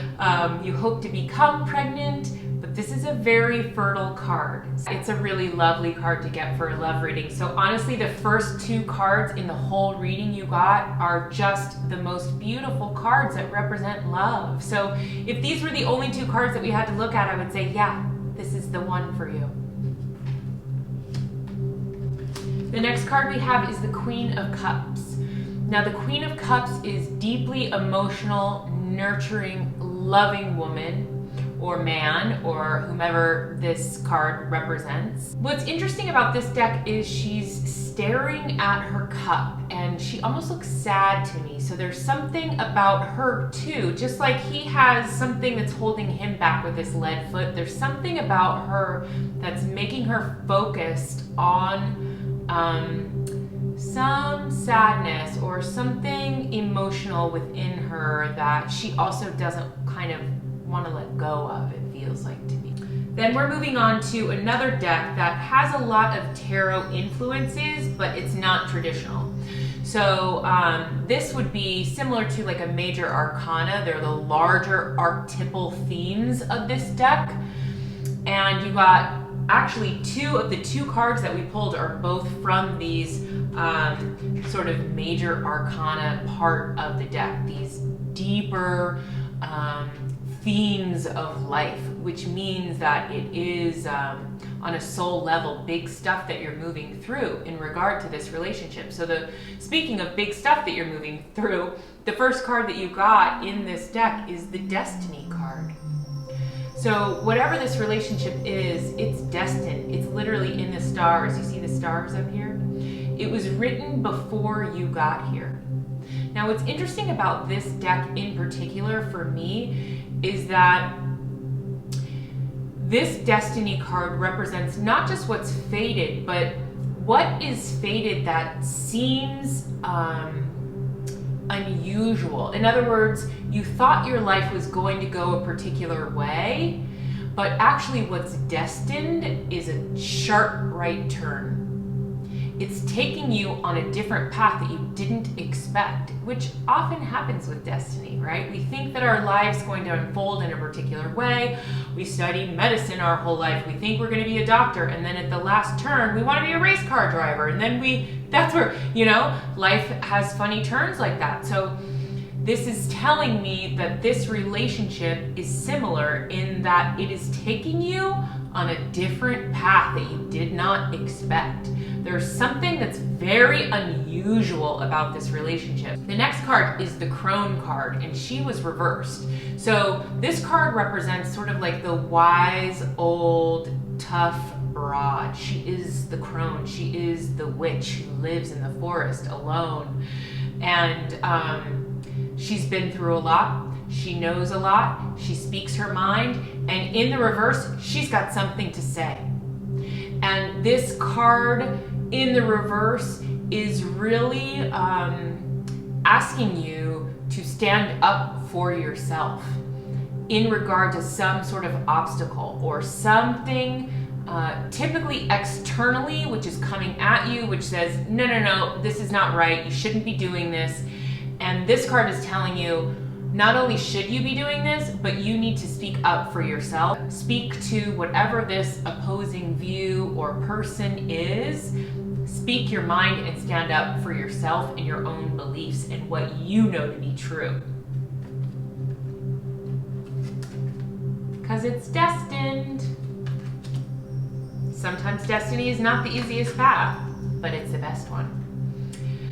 you hope to become pregnant, but this is a very fertile card. It's a really lovely card to get for a love reading. So honestly, the first 2 cards in the whole reading you got are just the most beautiful cards that represent love. So if these were the only 2 cards that we had to look at, I would say, yeah, this is the one for you. The next card we have is the Queen of Cups. Now, the Queen of Cups is deeply emotional, nurturing, loving woman or man or whomever this card represents. What's interesting about this deck is she's staring at her cup and she almost looks sad to me. So there's something about her too, just like he has something that's holding him back with this lead foot. There's something about her that's making her focused on some sadness or something emotional within her that she also doesn't kind of want to let go of, it feels like to me. Then we're moving on to another deck that has a lot of tarot influences, but it's not traditional. So this would be similar to like a major arcana. They're the larger archetypal themes of this deck. And you got actually 2 of the 2 cards that we pulled are both from these sort of major arcana part of the deck, these deeper themes of life, which means that it is on a soul level big stuff that you're moving through in regard to this relationship. So speaking of big stuff that you're moving through, the first card that you got in this deck is the Destiny card. So whatever this relationship is, it's destined. It's literally in the stars. You see the stars up here? It was written before you got here. Now, what's interesting about this deck in particular for me is that this Destiny card represents not just what's fated, but what is fated that seems unusual. In other words, you thought your life was going to go a particular way, but actually what's destined is a sharp right turn. It's taking you on a different path that you didn't expect, which often happens with destiny, right? We think that our life's going to unfold in a particular way. We study medicine our whole life. We think we're going to be a doctor, and then at the last turn, we want to be a race car driver, and then that's where, life has funny turns like that. So this is telling me that this relationship is similar in that it is taking you on a different path that you did not expect. There's something that's very unusual about this relationship. The next card is the Crone card, and she was reversed. So this card represents sort of like the wise, old, tough broad. She is the crone. She is the witch who lives in the forest alone. And she's been through a lot. She knows a lot. She speaks her mind. And in the reverse, she's got something to say. And this card in the reverse is really asking you to stand up for yourself in regard to some sort of obstacle or something typically externally, which is coming at you, which says, no, this is not right. You shouldn't be doing this. And this card is telling you, not only should you be doing this, but you need to speak up for yourself. Speak to whatever this opposing view or person is. Speak your mind and stand up for yourself and your own beliefs and what you know to be true. Because it's destined. Sometimes destiny is not the easiest path, but it's the best one.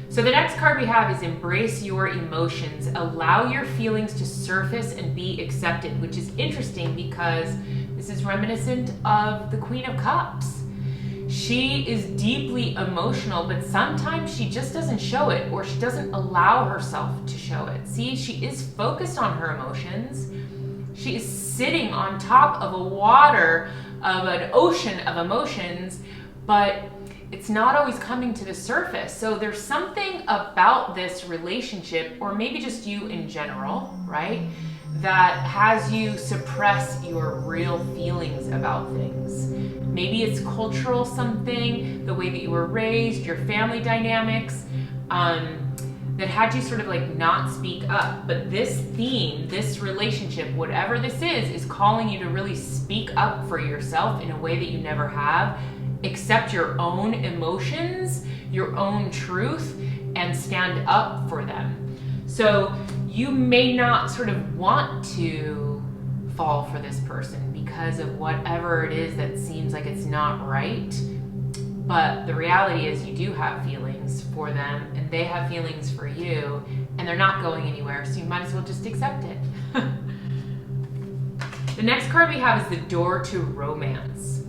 So the next card we have is Embrace Your Emotions. Allow your feelings to surface and be accepted, which is interesting because this is reminiscent of the Queen of Cups. She is deeply emotional, but sometimes she just doesn't show it, or she doesn't allow herself to show it. See, she is focused on her emotions. She is sitting on top of an ocean of emotions, but it's not always coming to the surface. So there's something about this relationship, or maybe just you in general, right, that has you suppress your real feelings about things. Maybe it's cultural something, the way that you were raised, your family dynamics. that had you sort of like not speak up. But this theme, this relationship, whatever this is calling you to really speak up for yourself in a way that you never have. Accept your own emotions, your own truth, and stand up for them. So you may not sort of want to fall for this person because of whatever it is that seems like it's not right. But the reality is you do have feelings for them and they have feelings for you, and they're not going anywhere, so you might as well just accept it. The next card we have is the Door to Romance.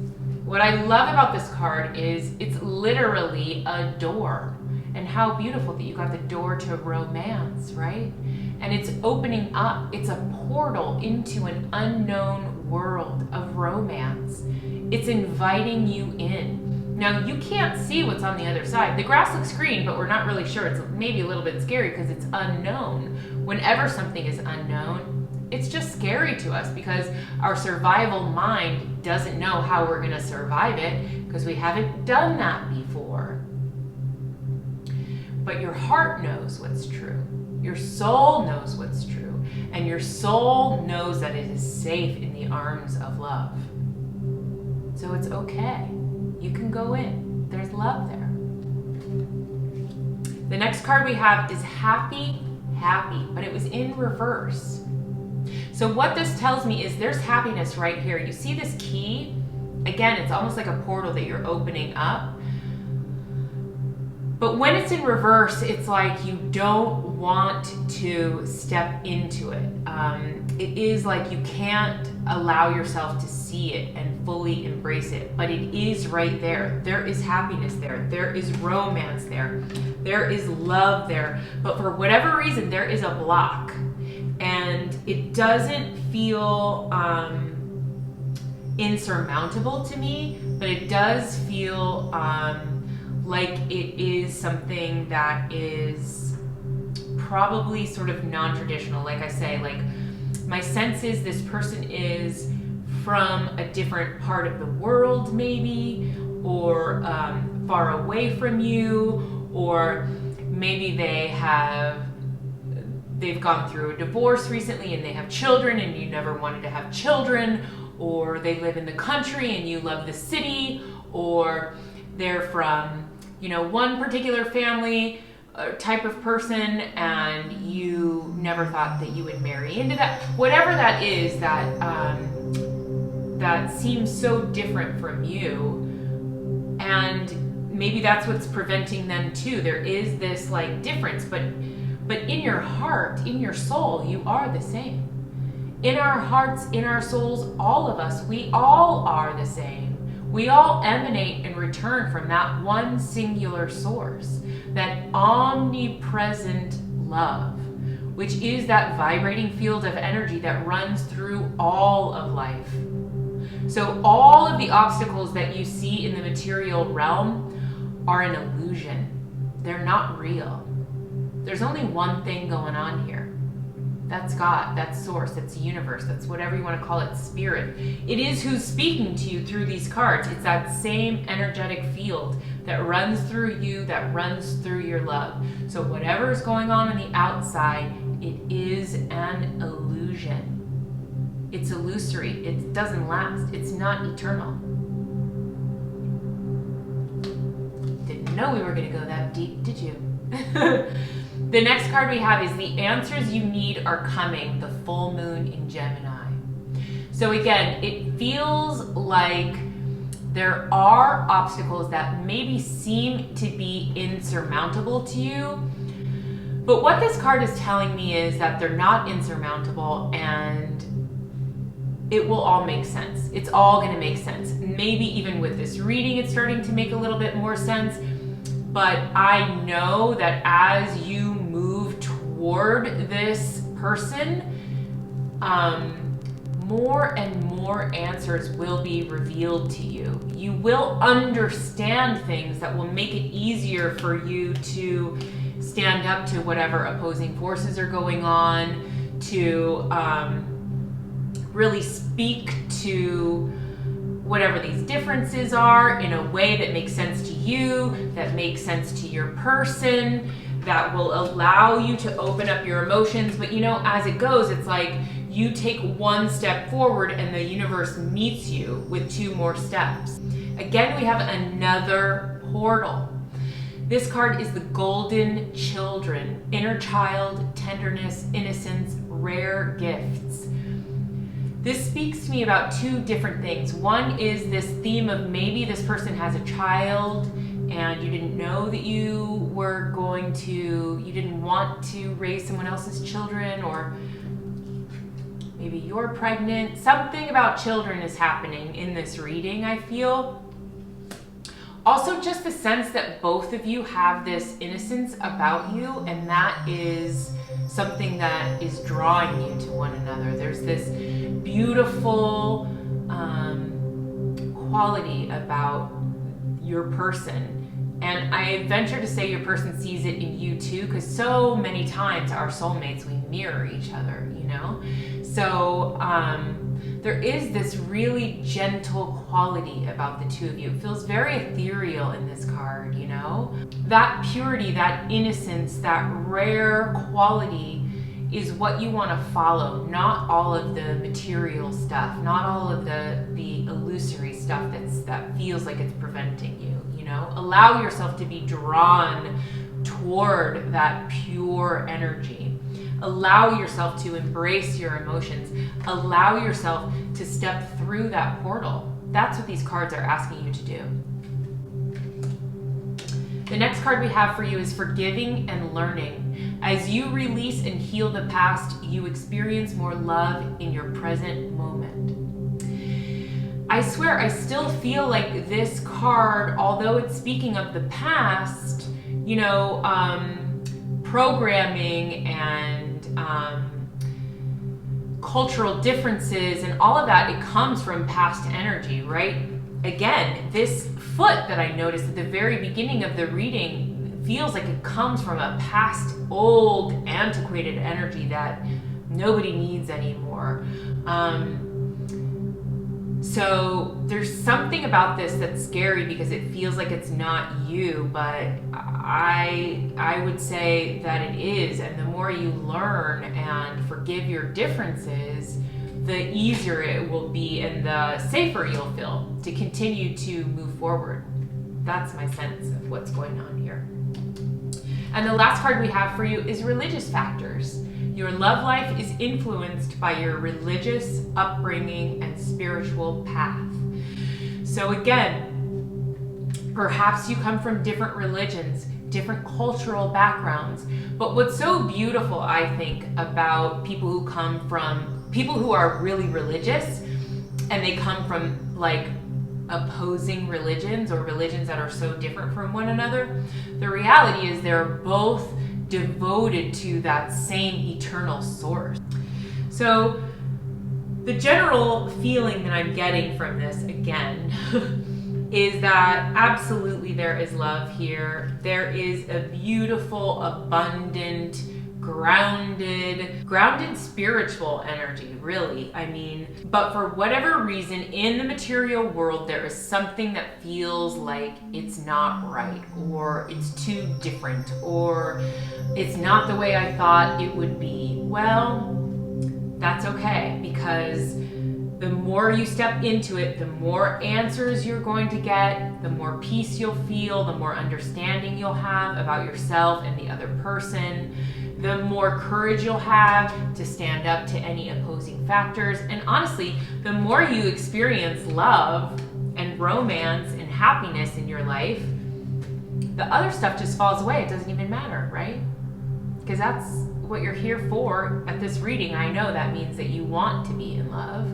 What I love about this card is it's literally a door. And how beautiful that you got the door to romance, right? And it's opening up. It's a portal into an unknown world of romance. It's inviting you in. Now, you can't see what's on the other side. The grass looks green, but we're not really sure. It's maybe a little bit scary because it's unknown. Whenever something is unknown, it's just scary to us because our survival mind doesn't know how we're going to survive it because we haven't done that before. But your heart knows what's true. Your soul knows what's true. And your soul knows that it is safe in the arms of love. So it's okay. You can go in. There's love there. The next card we have is Happy, Happy, but it was in reverse. So what this tells me is there's happiness right here. You see this key? Again, it's almost like a portal that you're opening up. But when it's in reverse, it's like you don't want to step into it. It is like you can't allow yourself to see it and fully embrace it, but it is right there. There is happiness there. There is romance there. There is love there. But for whatever reason, there is a block. And it doesn't feel insurmountable to me, but it does feel like it is something that is probably sort of non-traditional. Like I say, like my sense is this person is from a different part of the world maybe, or far away from you, or maybe they've gone through a divorce recently and they have children and you never wanted to have children, or they live in the country and you love the city, or they're from, you know, one particular family type of person and you never thought that you would marry into that. Whatever that is that seems so different from you, and maybe that's what's preventing them too. There is this like difference, but in your heart, in your soul, you are the same. In our hearts, in our souls, all of us, we all are the same. We all emanate and return from that one singular source, that omnipresent love, which is that vibrating field of energy that runs through all of life. So all of the obstacles that you see in the material realm are an illusion. They're not real. There's only one thing going on here. That's God, that's source, that's the universe, that's whatever you want to call it, spirit. It is who's speaking to you through these cards. It's that same energetic field that runs through you, that runs through your love. So whatever is going on the outside, it is an illusion. It's illusory. It doesn't last. It's not eternal. Didn't know we were going to go that deep, did you? The next card we have is the answers you need are coming, the full moon in Gemini. So again, it feels like there are obstacles that maybe seem to be insurmountable to you. But what this card is telling me is that they're not insurmountable and it will all make sense. It's all going to make sense. Maybe even with this reading, it's starting to make a little bit more sense. But I know that as you move toward this person, more and more answers will be revealed to you. You will understand things that will make it easier for you to stand up to whatever opposing forces are going on, to really speak to whatever these differences are in a way that makes sense to you, that makes sense to your person, that will allow you to open up your emotions. But you know, as it goes, it's like you take one step forward and the universe meets you with 2 more steps. Again, we have another portal. This card is the Golden Children, inner child, tenderness, innocence, rare gifts. This speaks to me about 2 different things. One is this theme of maybe this person has a child and you didn't know that you didn't want to raise someone else's children, or maybe you're pregnant. Something about children is happening in this reading, I feel. Also, just the sense that both of you have this innocence about you, and that is something that is drawing you to one another. There's this beautiful quality about your person. And I venture to say your person sees it in you too, because so many times our soulmates, we mirror each other, you know? So there is this really gentle quality about the 2 of you. It feels very ethereal in this card, you know? That purity, that innocence, that rare quality is what you want to follow, not all of the material stuff, not all of the illusory stuff that feels like it's preventing you, you know? Allow yourself to be drawn toward that pure energy. Allow yourself to embrace your emotions. Allow yourself to step through that portal. That's what these cards are asking you to do. The next card we have for you is forgiving and learning. As you release and heal the past, you experience more love in your present moment. I swear, I still feel like this card, although it's speaking of the past, you know, programming and cultural differences and all of that, it comes from past energy, right? Again, this foot that I noticed at the very beginning of the reading feels like it comes from a past, old, antiquated energy that nobody needs anymore. So there's something about this that's scary because it feels like it's not you, but I would say that it is. And the more you learn and forgive your differences, the easier it will be and the safer you'll feel to continue to move forward. That's my sense of what's going on here. And the last card we have for you is religious factors. Your love life is influenced by your religious upbringing and spiritual path. So again, perhaps you come from different religions, different cultural backgrounds, but what's so beautiful, I think, about people who are really religious and they come from like opposing religions or religions that are so different from one another, the reality is they're both devoted to that same eternal source. So the general feeling that I'm getting from this, again, is that absolutely there is love here. There is a beautiful, abundant, grounded spiritual energy, really. I mean, but for whatever reason in the material world, there is something that feels like it's not right, or it's too different, or it's not the way I thought it would be. Well, that's okay, because the more you step into it, the more answers you're going to get, the more peace you'll feel, the more understanding you'll have about yourself and the other person, the more courage you'll have to stand up to any opposing factors. And honestly, the more you experience love and romance and happiness in your life, the other stuff just falls away. It doesn't even matter, right? Because that's what you're here for at this reading. I know that means that you want to be in love,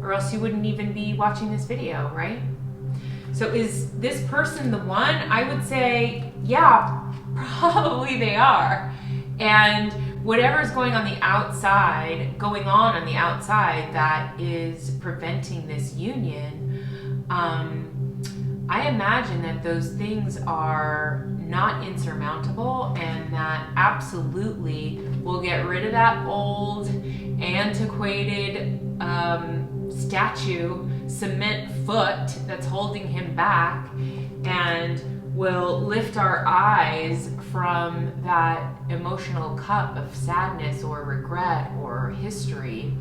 or else you wouldn't even be watching this video, right? So is this person the one? I would say, yeah, probably they are. And whatever's going on the outside, that is preventing this union, I imagine that those things are not insurmountable, and that absolutely will get rid of that old, antiquated statue, cement foot that's holding him back, and will lift our eyes from that emotional cup of sadness or regret or history,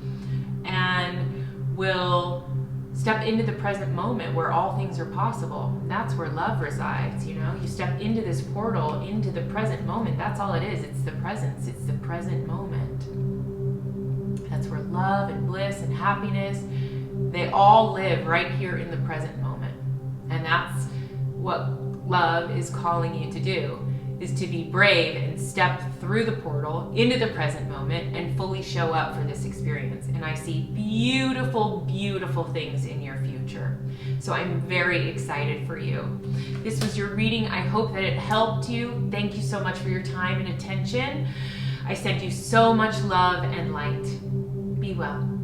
and will step into the present moment where all things are possible. That's where love resides, you know? You step into this portal, into the present moment. That's all it is. It's the presence. It's the present moment. That's where love and bliss and happiness, they all live right here in the present moment. And that's what love is calling you to do, is to be brave and step through the portal into the present moment and fully show up for this experience. And I see beautiful, beautiful things in your future. So I'm very excited for you. This was your reading. I hope that it helped you. Thank you so much for your time and attention. I send you so much love and light. Be well.